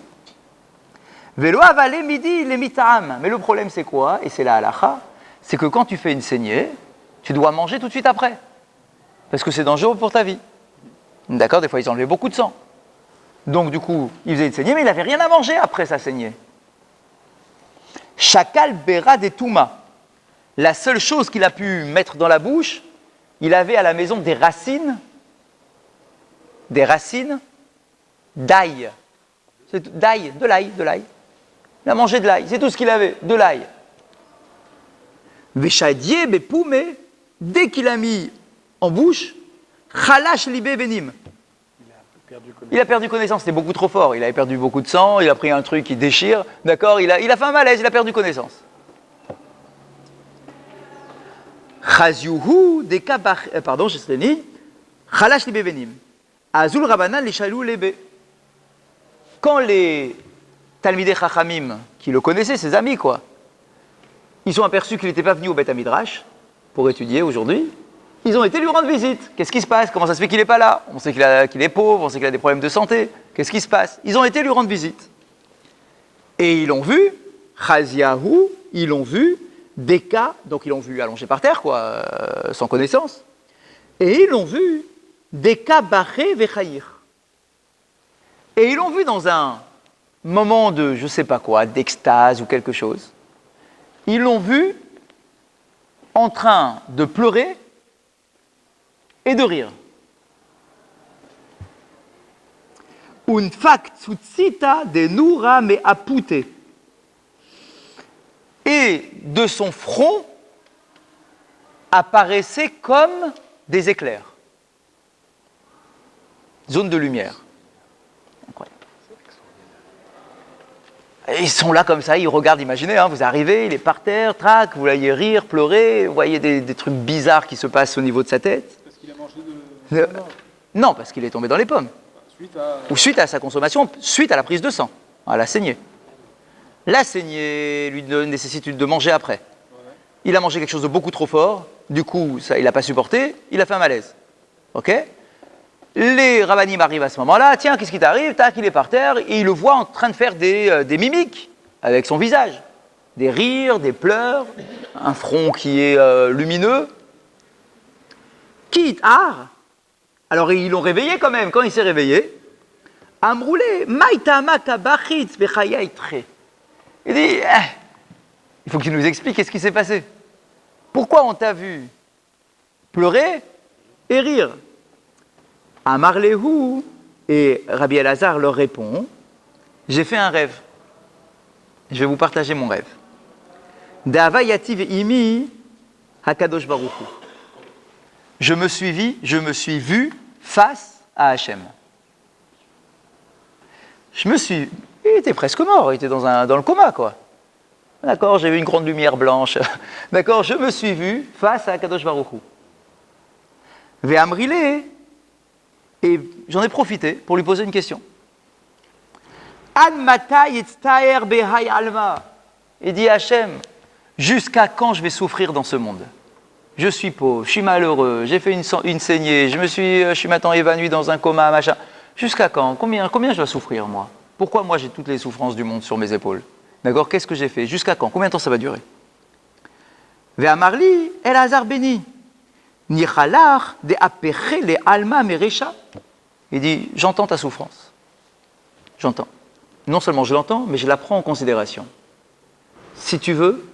Vélo avalé midi, les mitam. Mais le problème, c'est quoi? Et c'est la halacha, c'est que quand tu fais une saignée, tu dois manger tout de suite après. Parce que c'est dangereux pour ta vie. D'accord? Des fois, ils enlevaient beaucoup de sang. Donc, du coup, il faisait une saignée, mais il n'avait rien à manger après sa saignée. Chakal bera des touma. La seule chose qu'il a pu mettre dans la bouche, il avait à la maison des racines d'ail. D'ail, de l'ail. Il a mangé de l'ail, c'est tout ce qu'il avait, de l'ail. Veshadier, bepoumé, dès qu'il a mis en bouche, chalash libé benim. Il a perdu connaissance, c'était beaucoup trop fort. Il avait perdu beaucoup de sang, il a pris un truc qui déchire, d'accord, il a fait un malaise, il a perdu connaissance. Chaziuhu, pardon, je sais ni, chalash libé benim. Azul rabanan les chalou lebe. Quand les Talmidei Chachamim, qui le connaissaient, ses amis, quoi, ils sont aperçus qu'il n'était pas venu au Beth Midrash pour étudier aujourd'hui, ils ont été lui rendre visite. Qu'est-ce qui se passe? Comment ça se fait qu'il n'est pas là? On sait qu'il est pauvre, on sait qu'il a des problèmes de santé. Qu'est-ce qui se passe? Ils ont été lui rendre visite. Et ils l'ont vu, Chaziahu, ils l'ont vu, Deka, donc ils l'ont vu allongé par terre, quoi, sans connaissance. Et ils l'ont vu, Deka Baché Vechaïr. Et ils l'ont vu dans un moment de, je ne sais pas quoi, d'extase ou quelque chose. Ils l'ont vu en train de pleurer et de rire. Unfak tsutsita de noura me apute. Et de son front apparaissaient comme des éclairs. Zone de lumière. Et ils sont là comme ça, ils regardent, imaginez, vous arrivez, il est par terre, trac, vous voyez rire, pleurer, vous voyez des trucs bizarres qui se passent au niveau de sa tête. Parce qu'il a mangé de... Non, parce qu'il est tombé dans les pommes. Ou suite à sa consommation, suite à la prise de sang, à la saignée. La saignée lui nécessite de manger après. Ouais. Il a mangé quelque chose de beaucoup trop fort, du coup, ça, il n'a pas supporté, il a fait un malaise. Ok? Les rabbinim arrivent à ce moment-là, tiens, qu'est-ce qui t'arrive? Tac, il est par terre, et il le voit en train de faire des mimiques avec son visage. Des rires, des pleurs, un front qui est lumineux. Quitte ar. Alors ils l'ont réveillé quand même, quand il s'est réveillé. Amroulé, maïtama kabachitz bechayaitre. Il dit, il faut qu'il nous explique qu'est-ce qui s'est passé. Pourquoi on t'a vu pleurer et rire? Amar lehu, et Rabbi Elazar leur répond, j'ai fait un rêve. Je vais vous partager mon rêve. D'ava yativ imi hakadosh baruch hu. Je me suis vu face à Hachem. Il était presque mort, il était dans le coma, quoi. D'accord, j'ai vu une grande lumière blanche. D'accord, je me suis vu face à Kadosh Baruch Hu. Ve'amrile, et j'en ai profité pour lui poser une question. Ad mata yitztaer behai alma. Il dit Hachem, jusqu'à quand je vais souffrir dans ce monde? Je suis pauvre, je suis malheureux, j'ai fait une saignée, je suis maintenant évanoui dans un coma, machin. Jusqu'à quand? Combien je dois souffrir, moi? Pourquoi moi j'ai toutes les souffrances du monde sur mes épaules? D'accord? Qu'est-ce que j'ai fait? Jusqu'à quand? Combien de temps ça va durer? Ve'amarli Elazar Beni. Nichalach de apeche le alma merecha. Il dit, j'entends ta souffrance. J'entends. Non seulement je l'entends, mais je la prends en considération. Si tu veux,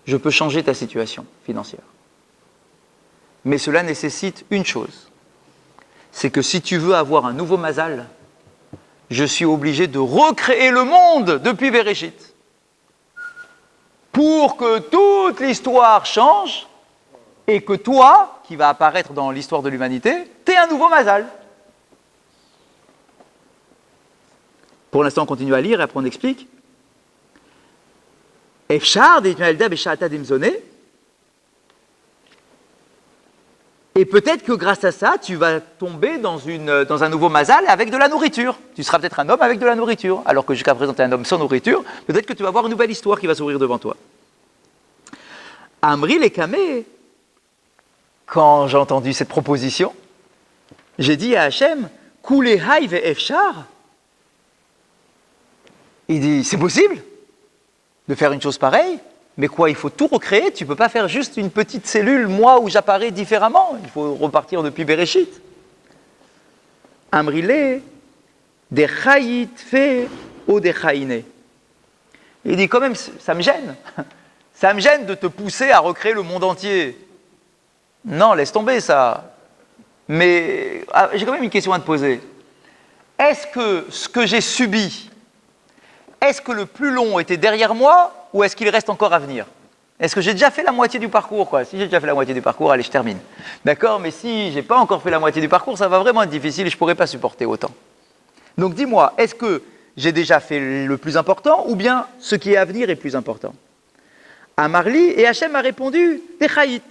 je peux changer ta situation financière. Mais cela nécessite une chose. C'est que si tu veux avoir un nouveau mazal, je suis obligé de recréer le monde depuis Bereshit. Pour que toute l'histoire change et que toi, qui vas apparaître dans l'histoire de l'humanité, t'aies un nouveau mazal. Pour l'instant, on continue à lire et après on explique. Efshar d'Etmelda Beshata Dimzone. Et peut-être que grâce à ça, tu vas tomber dans un nouveau mazal avec de la nourriture. Tu seras peut-être un homme avec de la nourriture. Alors que jusqu'à présent, tu es un homme sans nourriture. Peut-être que tu vas avoir une nouvelle histoire qui va s'ouvrir devant toi. Amri les Kameh. Quand j'ai entendu cette proposition, j'ai dit à Hachem, Kulehai ve'efshar. Il dit, c'est possible de faire une chose pareille, mais quoi, il faut tout recréer, tu ne peux pas faire juste une petite cellule, moi, où j'apparais différemment, il faut repartir depuis Bereshit. Amrile, des chayit fait ou des chayine. Il dit, quand même, ça me gêne. Ça me gêne de te pousser à recréer le monde entier. Non, laisse tomber ça. Mais j'ai quand même une question à te poser. Est-ce que ce que j'ai subi, est-ce que le plus long était derrière moi ou est-ce qu'il reste encore à venir? Est-ce que j'ai déjà fait la moitié du parcours, quoi? Si j'ai déjà fait la moitié du parcours, allez, je termine. D'accord? Mais si j'ai pas encore fait la moitié du parcours, ça va vraiment être difficile et je pourrais pas supporter autant. Donc dis-moi, est-ce que j'ai déjà fait le plus important ou bien ce qui est à venir est plus important? Amarli, et Hachem a répondu, Techaït.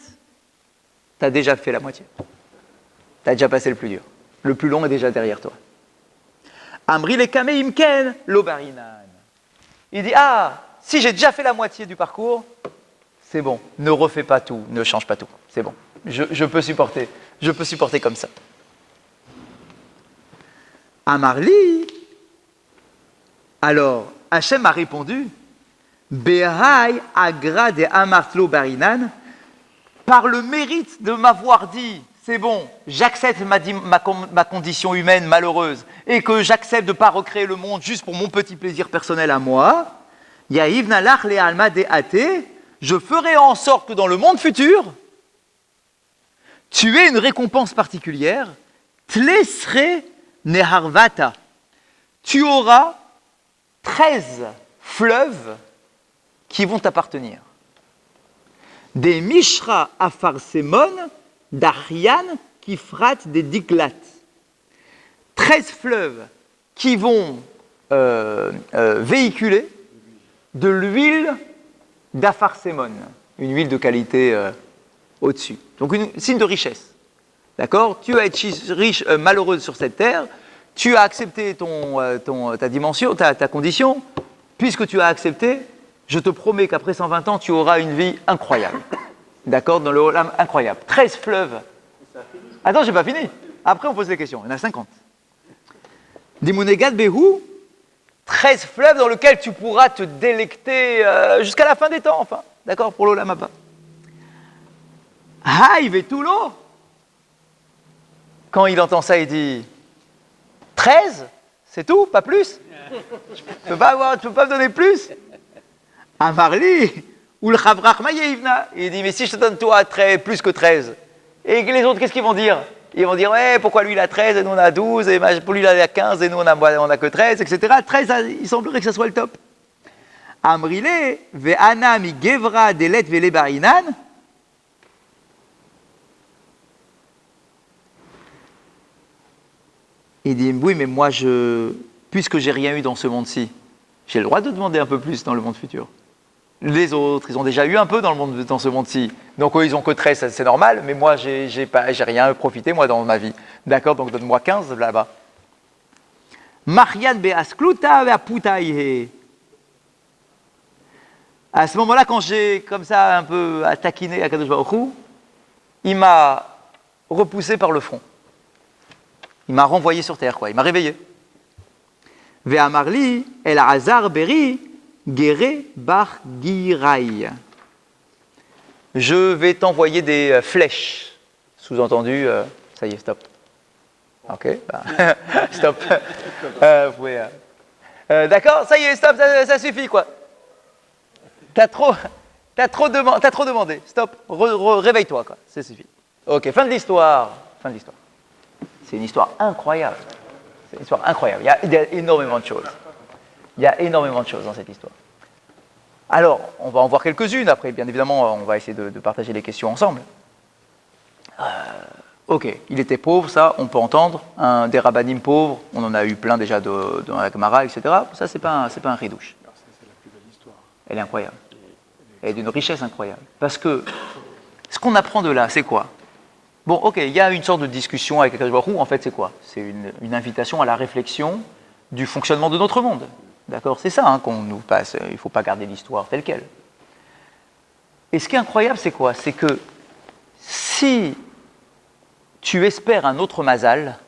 Tu as déjà fait la moitié. Tu as déjà passé le plus dur. Le plus long est déjà derrière toi. Amri le kame imken lobarinan. Il dit, si j'ai déjà fait la moitié du parcours, c'est bon, ne refais pas tout, ne change pas tout, c'est bon. Je peux supporter comme ça. Amarli, alors Hachem a répondu, Behai agra de amartlo barinan, par le mérite de m'avoir dit, c'est bon, j'accepte ma condition humaine malheureuse et que j'accepte de ne pas recréer le monde juste pour mon petit plaisir personnel à moi, Yahiv nalach le alma de athé, je ferai en sorte que dans le monde futur, tu aies une récompense particulière, tlesre neharvata, tu auras 13 fleuves qui vont t'appartenir. Des Mishra Afarsemon, d'Arian, Kifrat, des Diklat. 13 fleuves qui vont véhiculer de l'huile d'Afarsemon, une huile de qualité au-dessus. Donc, un signe de richesse. D'accord? Tu vas être riche, malheureuse sur cette terre, tu as accepté ta dimension, ta condition, puisque tu as accepté, je te promets qu'après 120 ans, tu auras une vie incroyable. D'accord? Dans le Olam, incroyable. 13 fleuves. Attends, j'ai pas fini. Après, on pose les questions. Il y en a 50. Dimunegad Behu, 13 fleuves dans lesquels tu pourras te délecter jusqu'à la fin des temps, enfin. D'accord? Pour l'Olam Abba. Haïv et Toulo. Quand il entend ça, il dit 13? C'est tout? Pas plus? Tu peux pas me donner plus? Amarli, ou le Chavrach Maïevna. Il dit, mais si je te donne toi plus que 13, et les autres, qu'est-ce qu'ils vont dire? Ils vont dire, ouais, pourquoi lui il a 13 et nous on a 12, et pour lui il a 15 et nous on a que 13, etc. 13, il semblerait que ce soit le top. Amrile, ve'ana mi gevra delet vele barinan. Il dit, oui, mais moi, puisque j'ai rien eu dans ce monde-ci, j'ai le droit de demander un peu plus dans le monde futur. Les autres, ils ont déjà eu un peu dans ce monde-ci. Donc eux, ils ont que 13, c'est normal, mais moi, j'ai rien profité, moi, dans ma vie. D'accord, donc donne-moi 15 là-bas. Marian be'askluta ve'aputaïhe. À ce moment-là, quand j'ai comme ça un peu taquiné à Kadosh Baruch Hu, il m'a repoussé par le front. Il m'a renvoyé sur terre, quoi. Il m'a réveillé. Ve'amarli el azar beri gere bar girai. Je vais t'envoyer des flèches. Sous-entendu, ça y est, stop. Ok, stop. D'accord, ça y est, stop, ça suffit, quoi. T'as trop demandé. Stop, réveille-toi, quoi. Ça suffit. Ok, fin de l'histoire. C'est une histoire incroyable. Il y a énormément de choses. Dans cette histoire. Alors, on va en voir quelques-unes. Après, bien évidemment, on va essayer de partager les questions ensemble. Ok, il était pauvre, ça, on peut entendre. Des rabbinim pauvres, on en a eu plein déjà dans la Gemara, etc. Ça, c'est pas un ridouche. Alors, ça, c'est la plus belle histoire. Elle est incroyable. Elle est d'une richesse incroyable. Parce que ce qu'on apprend de là, c'est quoi? Bon, ok, il y a une sorte de discussion avec Akadosh Baruch Hu. En fait, c'est quoi? C'est une invitation à la réflexion du fonctionnement de notre monde. D'accord? C'est ça qu'on nous passe. Il ne faut pas garder l'histoire telle qu'elle. Et ce qui est incroyable, c'est quoi? C'est que si tu espères un autre mazal,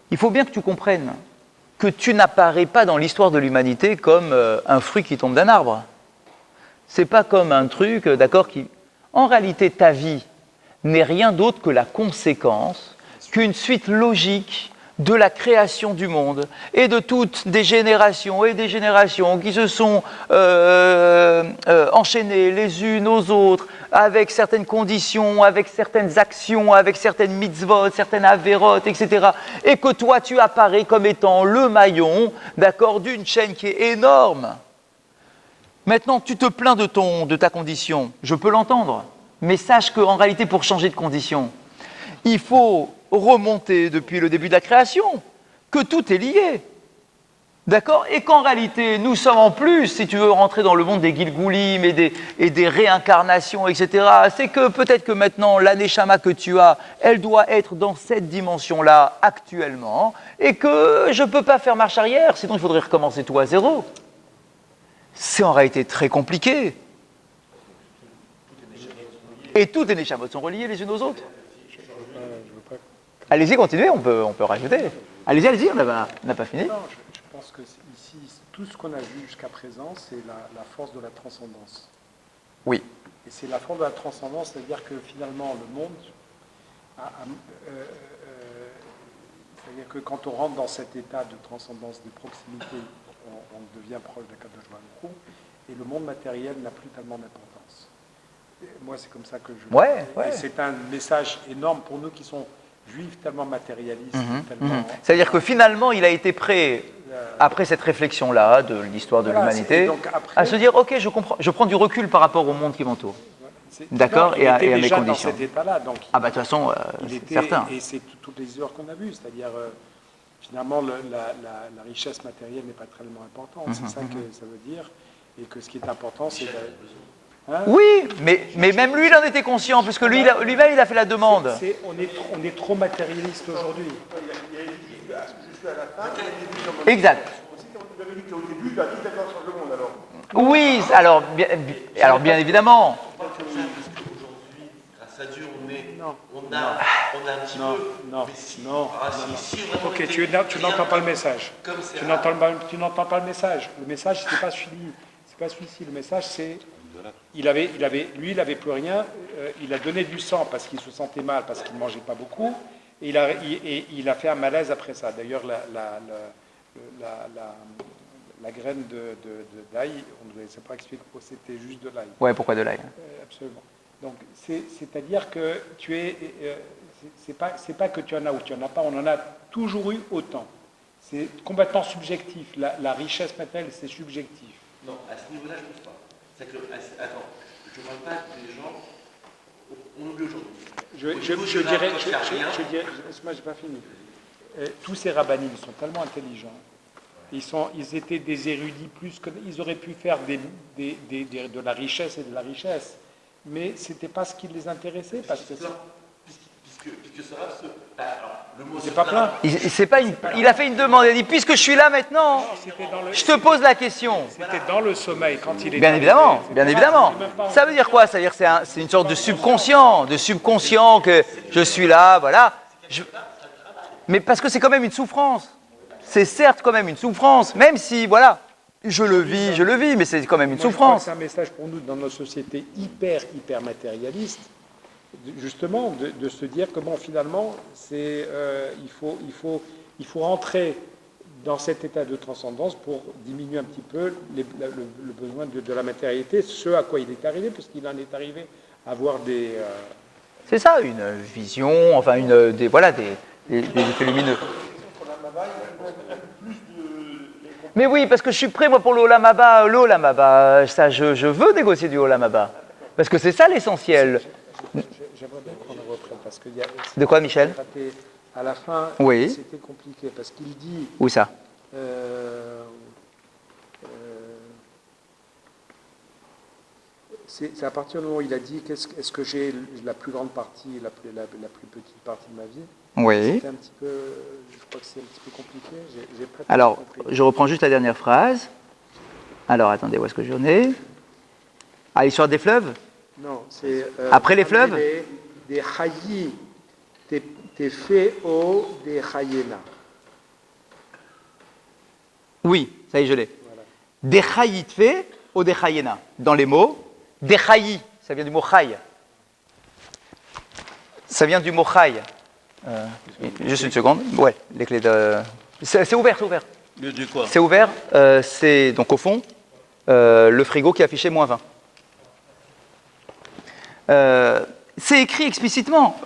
il faut bien que tu comprennes que tu n'apparais pas dans l'histoire de l'humanité comme un fruit qui tombe d'un arbre. C'est pas comme un truc, d'accord, qui... En réalité, ta vie n'est rien d'autre que la conséquence, qu'une suite logique de la création du monde et de toutes des générations et des générations qui se sont enchaînées les unes aux autres avec certaines conditions, avec certaines actions, avec certaines mitzvot, certaines avérotes, etc. Et que toi, tu apparais comme étant le maillon, d'accord, d'une chaîne qui est énorme. Maintenant, tu te plains de ta condition, je peux l'entendre, mais sache qu'en réalité, pour changer de condition, il faut remonter depuis le début de la création, que tout est lié. D'accord? Et qu'en réalité, nous sommes en plus, si tu veux rentrer dans le monde des Gilgoulim et des réincarnations, etc., c'est que peut-être que maintenant, la Neshama que tu as, elle doit être dans cette dimension-là actuellement, et que je ne peux pas faire marche arrière, sinon il faudrait recommencer tout à zéro. C'est en réalité très compliqué. Et toutes les Neshamot sont reliées les unes aux autres. Allez-y, continuez, on peut rajouter. Allez-y, on n'a pas fini. Non, je pense que ici, tout ce qu'on a vu jusqu'à présent, c'est la force de la transcendance. Oui. Et c'est la force de la transcendance, c'est-à-dire que finalement, le monde, c'est-à-dire que quand on rentre dans cet état de transcendance, de proximité, on devient proche d'Akadosh Baruch Hu, et le monde matériel n'a plus tellement d'importance. Et moi, c'est comme ça que je le vois. Et c'est un message énorme pour nous qui sont juifs, tellement matérialistes. C'est-à-dire que finalement, il a été prêt, après cette réflexion-là de l'histoire de l'humanité, à se dire, ok, je comprends, je prends du recul par rapport au monde qui m'entoure. D'accord, et à mes conditions. Dans cet état-là, donc de toute façon, c'est certain. Et c'est toutes les histoires qu'on a vues, c'est-à-dire finalement la richesse matérielle n'est pas tellement importante, c'est ça que ça veut dire, et que ce qui est important, c'est oui, mais même lui, il en était conscient, puisque lui-même, il a fait la demande. On est trop matérialiste aujourd'hui. Exact. Vous avez dit qu'au début, la vie d'accord sur le monde alors. Oui, alors bien évidemment. Aujourd'hui, grâce à Dieu, on a un petit peu. Non. Ok, tu n'entends pas le message. Tu n'entends pas le message. Le message, c'est pas celui-ci. Le message, c'est il avait plus rien. Il a donné du sang parce qu'il se sentait mal, parce qu'il ne mangeait pas beaucoup. Et il a fait un malaise après ça. D'ailleurs, la graine de l'ail, on ne sait pas expliquer pourquoi c'était juste de l'ail. Ouais, pourquoi de l'ail? Absolument. Donc, c'est-à-dire que c'est pas que tu en as ou tu en as pas, on en a toujours eu autant. C'est complètement subjectif. La richesse matérielle, c'est subjectif. Non, à ce niveau-là, je ne pense pas. C'est que, attends, je ne parle pas des gens, on oublie aujourd'hui. Je dirais, laisse-moi, j'ai pas fini. Tous ces rabbinim sont tellement intelligents. Ils étaient des érudits plus que ils auraient pu faire de la richesse et de la richesse, mais c'était pas ce qui les intéressait parce que puisque ça va le mot c'est pas plein. Il a fait une demande. Il a dit puisque je suis là maintenant, je te pose la question. C'était dans le sommeil quand il est. Bien évidemment. Ça veut dire quoi? Ça veut dire que c'est une sorte de subconscient que je suis là, voilà. Mais parce que c'est quand même une souffrance. C'est certes quand même une souffrance, même si, voilà, je le vis, mais c'est quand même une souffrance. C'est un message pour nous dans nos sociétés hyper matérialistes, justement, de se dire comment finalement, il faut rentrer dans cet état de transcendance pour diminuer un petit peu le besoin de la matérialité, ce à quoi il est arrivé, parce qu'il en est arrivé à avoir des... C'est ça, une vision, enfin, des effets lumineux. Mais oui, parce que je suis prêt, moi, pour le Olam Haba. Ça, je veux négocier du Olam Haba. Parce que c'est ça l'essentiel. J'aimerais bien qu'on le reprenne, parce qu'il y a... De quoi, Michel? À la fin, oui. C'était compliqué, parce qu'il dit... Où ça? C'est à partir du moment où il a dit est-ce que j'ai la plus grande partie, la plus petite partie de ma vie. Oui. C'était un petit peu, je crois que c'est un petit peu compliqué. J'ai pas Alors, compris. je reprends juste la dernière phrase. Alors, attendez, où est-ce que j'en ai? Ah, l'histoire des fleuves? Non, c'est... Après les fleuves? Des hayi, des féo, des hayena. Oui, ça y est, je l'ai. Dechayitfe ou dechayena. Dans les mots, dechayi, ça vient du mot chay. Ça vient du mot chay. Juste une seconde. Ouais, les clés de. C'est ouvert, c'est ouvert. De quoi? C'est ouvert. C'est donc au fond le frigo qui affichait -20. C'est écrit explicitement.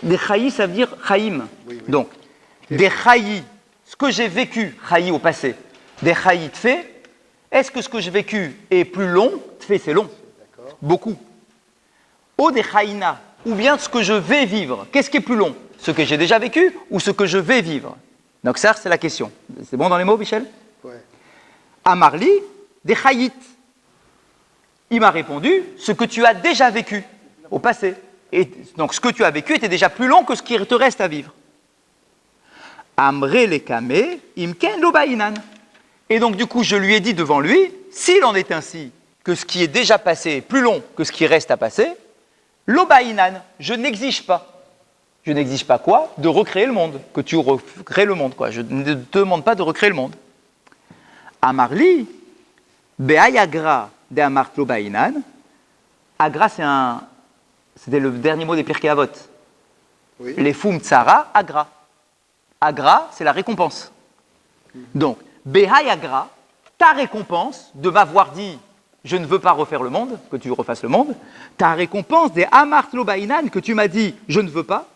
Des chayi, ça veut dire chaïm. Donc, des chayi, ce que j'ai vécu, chayi au passé, des chayi tfé, est-ce que ce que j'ai vécu est plus long? Tfé, c'est long. Beaucoup. Ou des chayina, ou bien ce que je vais vivre. Qu'est-ce qui est plus long? Ce que j'ai déjà vécu ou ce que je vais vivre? Donc, ça, c'est la question. C'est bon dans les mots, Michel? Ouais. Amarli, des chayit. Il m'a répondu ce que tu as déjà vécu au passé. Et donc, ce que tu as vécu était déjà plus long que ce qui te reste à vivre. Amre le kame, imken lo bainan. Et donc, du coup, je lui ai dit devant lui, s'il en est ainsi, que ce qui est déjà passé est plus long que ce qui reste à passer, lo bainan, je n'exige pas. Je n'exige pas quoi? De recréer le monde, que tu recrées le monde, quoi. Je ne te demande pas de recréer le monde. Amarli, beayagra de amart lo bainan. Agra, c'était le dernier mot des Pirkei Avot. Oui. Les Fum Tsara, Agra. Agra, c'est la récompense. Donc, Behai Agra, ta récompense de m'avoir dit je ne veux pas refaire le monde, que tu refasses le monde, ta récompense des Amart Lo Bainan, que tu m'as dit je ne veux pas,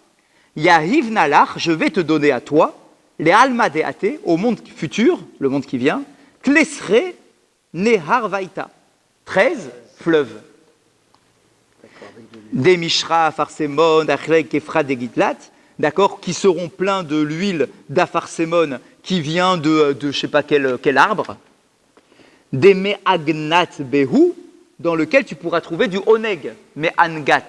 Yahiv Nalach, je vais te donner à toi, les Alma Deate, au monde futur, le monde qui vient, Klesre Nehar Vaita. 13 fleuves. Des Mishra, Apharsémon, Achlek, Ephrat, des Gitlat, d'accord, qui seront pleins de l'huile d'Apharsémon qui vient de je ne sais pas quel arbre. Des Me'agnat Behu, dans lequel tu pourras trouver du Oneg, Me'angat,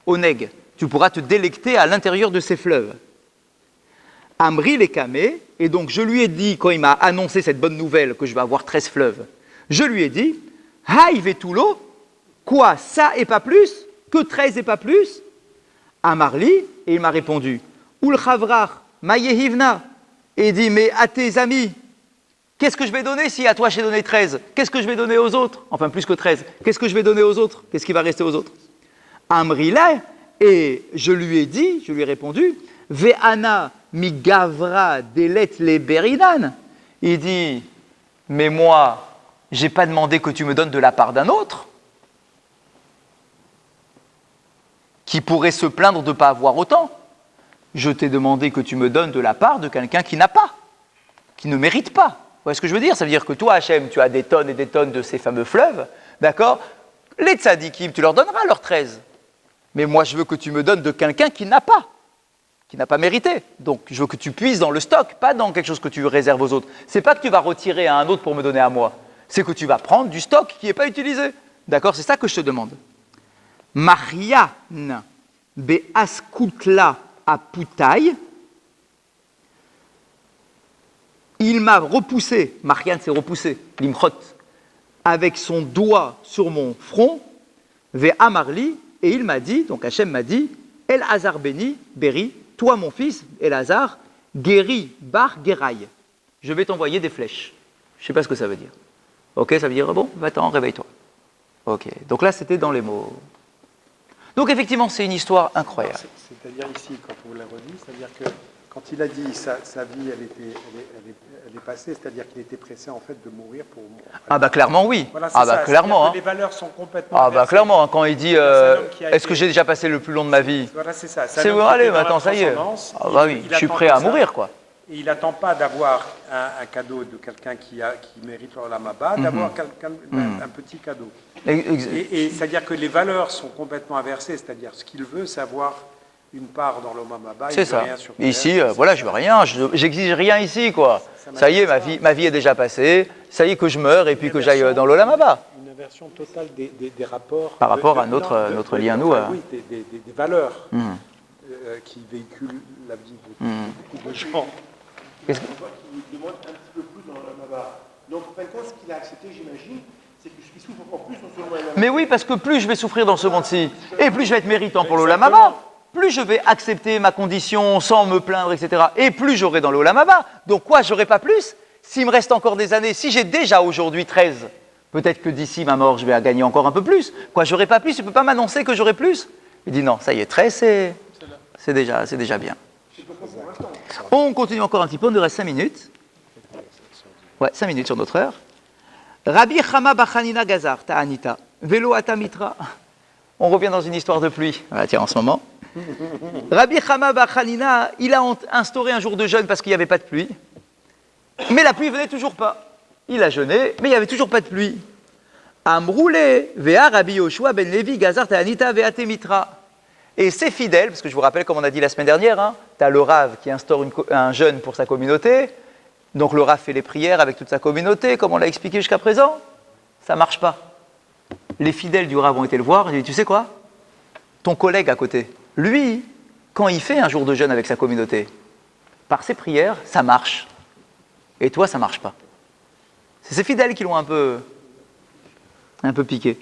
Oneg. Tu pourras te délecter à l'intérieur de ces fleuves. Amri les Kamé, et donc je lui ai dit, quand il m'a annoncé cette bonne nouvelle que je vais avoir 13 fleuves, je lui ai dit, Haï Vetulo, quoi, ça et pas plus? Que 13 et pas plus? Amarli, et il m'a répondu, Ul Chavrach, Mayehivna, et il dit, mais à tes amis, qu'est-ce que je vais donner si à toi j'ai donné 13? Qu'est-ce que je vais donner aux autres? Enfin, plus que 13. Qu'est-ce que je vais donner aux autres? Qu'est-ce qui va rester aux autres? Amri là, et je lui ai répondu, Ve'ana mi gavra delet le berinan. Il dit, mais moi, j'ai pas demandé que tu me donnes de la part d'un autre qui pourrait se plaindre de ne pas avoir autant. Je t'ai demandé que tu me donnes de la part de quelqu'un qui n'a pas, qui ne mérite pas. Vous voyez ce que je veux dire? Ça veut dire que toi, Hachem, tu as des tonnes et des tonnes de ces fameux fleuves, d'accord? Les tzadikim, tu leur donneras leurs 13. Mais moi, je veux que tu me donnes de quelqu'un qui n'a pas mérité. Donc, je veux que tu puisses dans le stock, pas dans quelque chose que tu réserves aux autres. C'est pas que tu vas retirer à un autre pour me donner à moi. C'est que tu vas prendre du stock qui n'est pas utilisé. D'accord? C'est ça que je te demande. Marian be'askutla aputai. Il m'a repoussé, Marian s'est repoussé, l'imchot, avec son doigt sur mon front, ve'amarli, et il m'a dit, donc Hachem m'a dit, El Hazar Beni, Beri, toi mon fils, El Hazar, Geri Bar Gerai. Je vais t'envoyer des flèches. Je ne sais pas ce que ça veut dire. Ok, ça veut dire, bon, va-t'en, réveille-toi. Ok, donc là c'était dans les mots. Donc effectivement, c'est une histoire incroyable. C'est-à-dire ici, quand on l'a redit, c'est-à-dire que quand il a dit sa vie, elle est passée, c'est-à-dire qu'il était pressé en fait de mourir pour. Ah bah clairement oui. Voilà, ah bah ça, clairement. Hein. Les valeurs sont complètement. Ah bah inversées. clairement. Hein, quand il dit, est-ce que j'ai déjà passé le plus long de ma vie? Voilà, c'est ça. C'est bon, allez, maintenant ça y est. Ah bah oui, je suis prêt à mourir quoi. Et il n'attend pas d'avoir un cadeau de quelqu'un qui mérite la maba, d'avoir un petit cadeau. Et c'est-à-dire que les valeurs sont complètement inversées, c'est-à-dire ce qu'il veut, c'est avoir une part dans l'Omamaba. C'est ça. Rien sur ici, voilà, je veux rien, j'exige rien ici, quoi. Ça y est, ma vie est déjà passée, ça y est que je meurs et puis que j'aille dans l'Olamaba. Une inversion totale des rapports. Par rapport à notre lien, nous. Oui, des valeurs qui véhiculent la vie de beaucoup de gens. Qu'est-ce que... Il demande un petit peu plus dans l'Olamaba. Donc, en fin de compte, ce qu'il a accepté, j'imagine, c'est qu'il souffre encore plus dans ce monde-là. Mais oui, parce que plus je vais souffrir dans ce monde-ci, et plus je vais être méritant pour l'Olamaba, plus je vais accepter ma condition sans me plaindre, etc. Et plus j'aurai dans l'Olamaba. Donc quoi, j'aurai pas plus? s'il me reste encore des années, si j'ai déjà aujourd'hui 13, peut-être que d'ici ma mort, je vais gagner encore un peu plus. Quoi, j'aurai pas plus, tu ne peux pas m'annoncer que j'aurai plus? Il dit non, ça y est, 13, c'est déjà bien. On continue encore un petit peu, on nous reste 5 minutes. Ouais, 5 minutes sur notre heure. Rabbi Chama Bachanina Gazar, Ta'anita, Velo Atamitra. On revient dans une histoire de pluie. Ah, tiens, en ce moment. Rabbi Chama Bachanina, il a instauré un jour de jeûne parce qu'il n'y avait pas de pluie. Mais la pluie venait toujours pas. Il a jeûné, mais il n'y avait toujours pas de pluie. Amroulé, Vea Rabbi Yoshua ben Levi Gazar Ta'anita Veatemitra. Et c'est fidèle, parce que je vous rappelle, comme on a dit la semaine dernière, hein, tu as le Rav qui instaure un jeûne pour sa communauté. Donc le Rav fait les prières avec toute sa communauté, comme on l'a expliqué jusqu'à présent. Ça ne marche pas. Les fidèles du Rav ont été le voir. Il dit, tu sais quoi? Ton collègue à côté, lui, quand il fait un jour de jeûne avec sa communauté, par ses prières, ça marche. Et toi, ça ne marche pas. C'est ces fidèles qui l'ont un peu piqué.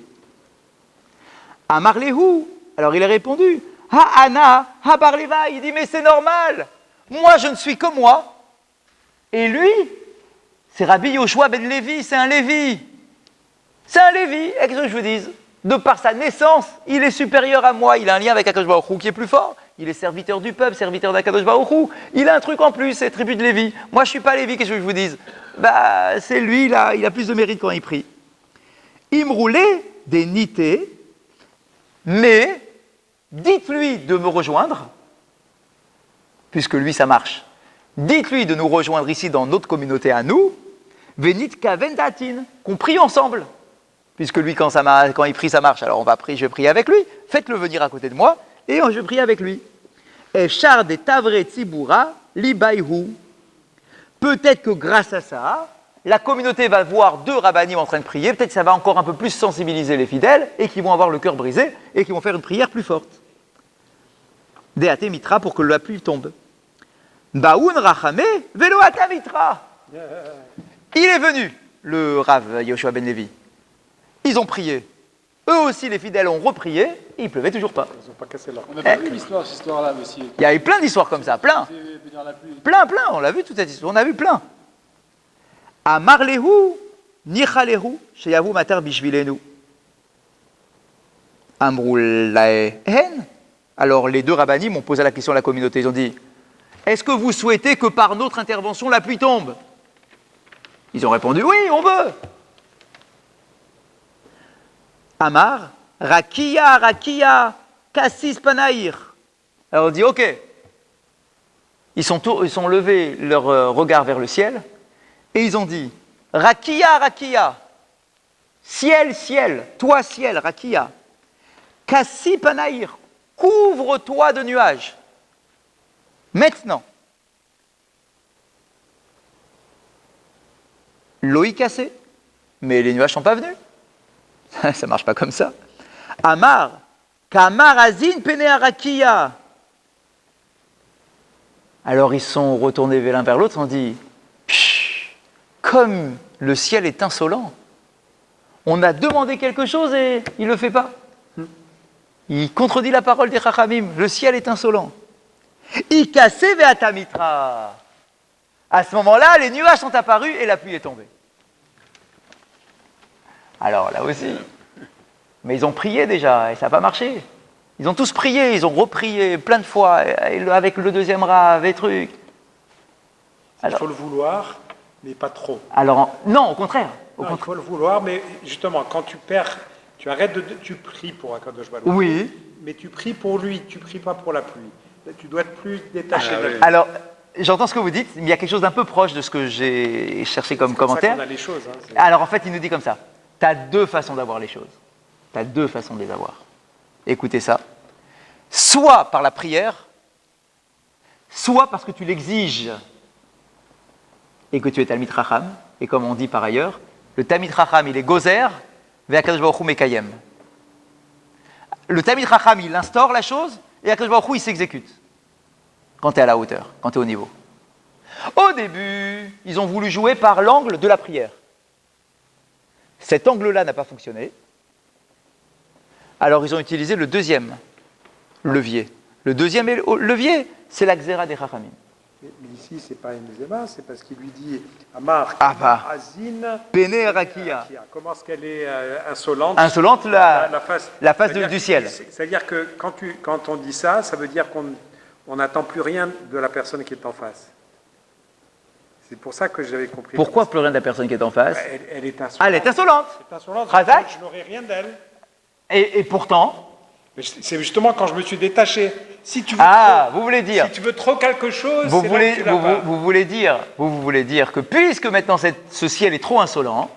Amar Lehu, alors il a répondu, Ha Anna, Ha Barleva, il dit, mais c'est normal. Moi, je ne suis que moi. Et lui, c'est Rabbi Yoshua ben Lévi, c'est un Lévi. C'est un Lévi, qu'est-ce que je vous dise? De par sa naissance, il est supérieur à moi. Il a un lien avec Akadosh Baruch Hu qui est plus fort. Il est serviteur du peuple, serviteur d'Akadosh Baruch Hu. Il a un truc en plus, c'est tribu de Lévi. Moi, je ne suis pas Lévi, qu'est-ce que je vous dise? Bah, c'est lui, il a plus de mérite quand il prie. Il me roulait des nités, mais dites-lui de me rejoindre, puisque lui, ça marche. Dites-lui de nous rejoindre ici dans notre communauté à nous, Venit Kavendatin, qu'on prie ensemble. Puisque lui, quand il prie, ça marche, alors je vais prier avec lui. Faites-le venir à côté de moi, et je vais prier avec lui. Et char de Tavre Tzibura, Libaihu. Peut-être que grâce à ça, la communauté va voir 2 rabbinim en train de prier, peut-être que ça va encore un peu plus sensibiliser les fidèles, et qui vont avoir le cœur brisé, et qui vont faire une prière plus forte. Deate Mitra, pour que la pluie tombe. Baoun Rachame, Velo Atamitra. Il est venu, le Rav Yoshua ben Levi. Ils ont prié. Eux aussi, les fidèles, ont reprié, et il pleuvait toujours pas. Ils n'ont pas cassé leur. On a pas vu l'histoire, cette histoire-là, monsieur. Il y a eu plein d'histoires comme ça, plein. Plein, on l'a vu toute cette histoire, on a vu plein. Amar lehu, nichalehu, sheyavu mater bishvilenu. Amrul laehen. Alors les 2 rabbinim ont posé la question à la communauté, ils ont dit, est-ce que vous souhaitez que par notre intervention la pluie tombe? Ils ont répondu, oui, on veut. Amar, Rakia, Kassis Panaïr. Alors on dit, ok. Ils sont levés leur regard vers le ciel et ils ont dit, Rakia, ciel, toi ciel, Rakia, Kassis Panaïr, couvre-toi de nuages. Maintenant, l'eau y cassée, mais les nuages ne sont pas venus. Ça ne marche pas comme ça. Amar, Kamar Azin Penearakia. Alors ils sont retournés l'un vers l'autre, on dit, comme le ciel est insolent, on a demandé quelque chose et il ne le fait pas. Il contredit la parole des Chachamim, le ciel est insolent. Ikase ve'atamitra. À ce moment-là, les nuages sont apparus et la pluie est tombée. Alors là aussi, mais ils ont prié déjà et ça n'a pas marché. Ils ont tous prié, ils ont reprié plein de fois avec le 2e Rav et trucs. Il faut le vouloir, mais pas trop. Alors, non, au contraire. Il faut le vouloir, mais justement, quand tu perds, tu pries pour Akadosh Baruch Hu. Oui. Mais tu pries pour lui, tu pries pas pour la pluie. Tu dois être plus détaché de la pluie. Alors, j'entends ce que vous dites, mais il y a quelque chose d'un peu proche de ce que j'ai cherché comme commentaire. C'est comme ça qu'on a les choses. Alors en fait, il nous dit comme ça. Tu as 2 façons d'avoir les choses. Tu as 2 façons de les avoir. Écoutez ça. Soit par la prière, soit parce que tu l'exiges et que tu es Talmid Chacham. Et comme on dit par ailleurs, le Talmid Chacham, il est gozer, ve'akadosh baruch hu mekayem. Le Talmid Chacham, il instaure la chose, et akadosh baruch hu, il s'exécute. Quand tu es à la hauteur, quand tu es au niveau. Au début, ils ont voulu jouer par l'angle de la prière. Cet angle-là n'a pas fonctionné. Alors ils ont utilisé le 2e levier. Le 2e levier, c'est la Xéra des Chachamim. Mais ici, c'est pas une zéma, c'est parce qu'il lui dit Amar, Ah bah. Azin, Pene Rakia. Comment est-ce qu'elle est insolente Insolente, la face C'est-à-dire du ciel. C'est-à-dire que quand on dit ça, ça veut dire qu'on n'attend plus rien de la personne qui est en face. C'est pour ça que j'avais compris. Pourquoi plus rien de la personne qui est en face? Elle est insolente. Ah, elle est insolente. Elle est insolente. Razak. Je n'aurai rien d'elle. Et pourtant, Mais c'est justement quand je me suis détaché. Si tu veux vous voulez dire, si tu veux trop quelque chose, vous c'est voulez, là que tu l'as pas. vous voulez dire que puisque maintenant ce ciel est trop insolent,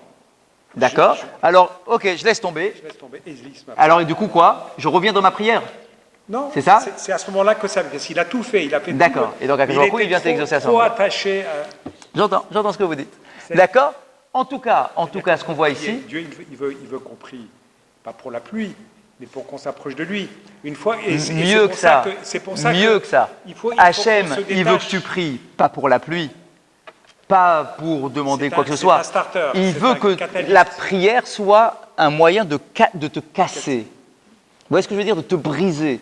d'accord, alors, ok, je laisse tomber. Je laisse tomber. Et je lis ce matin. Alors, et du coup, quoi? Je reviens dans ma prière. Non, c'est ça C'est à ce moment-là que ça. Parce qu'il a tout fait. Il a fait. D'accord. Tout. Et donc, à quel coup, il vient t'exaucer à ce trop moment-là. attaché. J'entends ce que vous dites. D'accord? En tout cas, ce qu'on voit ici, Dieu, il veut qu'on prie, pas pour la pluie, mais pour qu'on s'approche de lui. Une fois. mieux que ça. C'est pour ça mieux que ça. Il faut Hachem, qu'on se il veut que détache. tu pries, pas pour la pluie, pas pour demander quoi que ce C'est soit. un starter, Il c'est veut un que catalyste. la prière soit un moyen de te casser. Vous voyez ce que je veux dire? De te briser.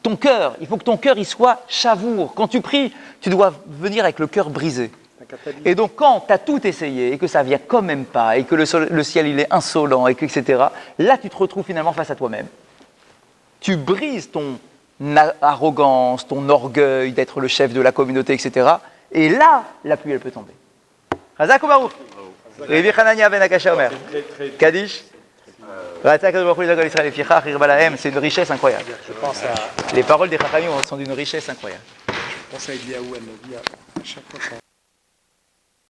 Ton cœur, il faut que ton cœur il soit chavour. Quand tu pries, tu dois venir avec le cœur brisé. Un catalyste. Et donc quand tu as tout essayé et que ça vient quand même pas et que le ciel il est insolent et que, etc., là tu te retrouves finalement face à toi-même. Tu brises ton arrogance, ton orgueil d'être le chef de la communauté, etc. Et là, la pluie elle peut tomber. Razak ou Baruch? Revi Hanania ben Akasha Omer. Kaddish. C'est une richesse incroyable. Je pense à. Les paroles des Chachamim sont d'une richesse incroyable. Je pense à Eliaou, elle me dit à chaque fois quand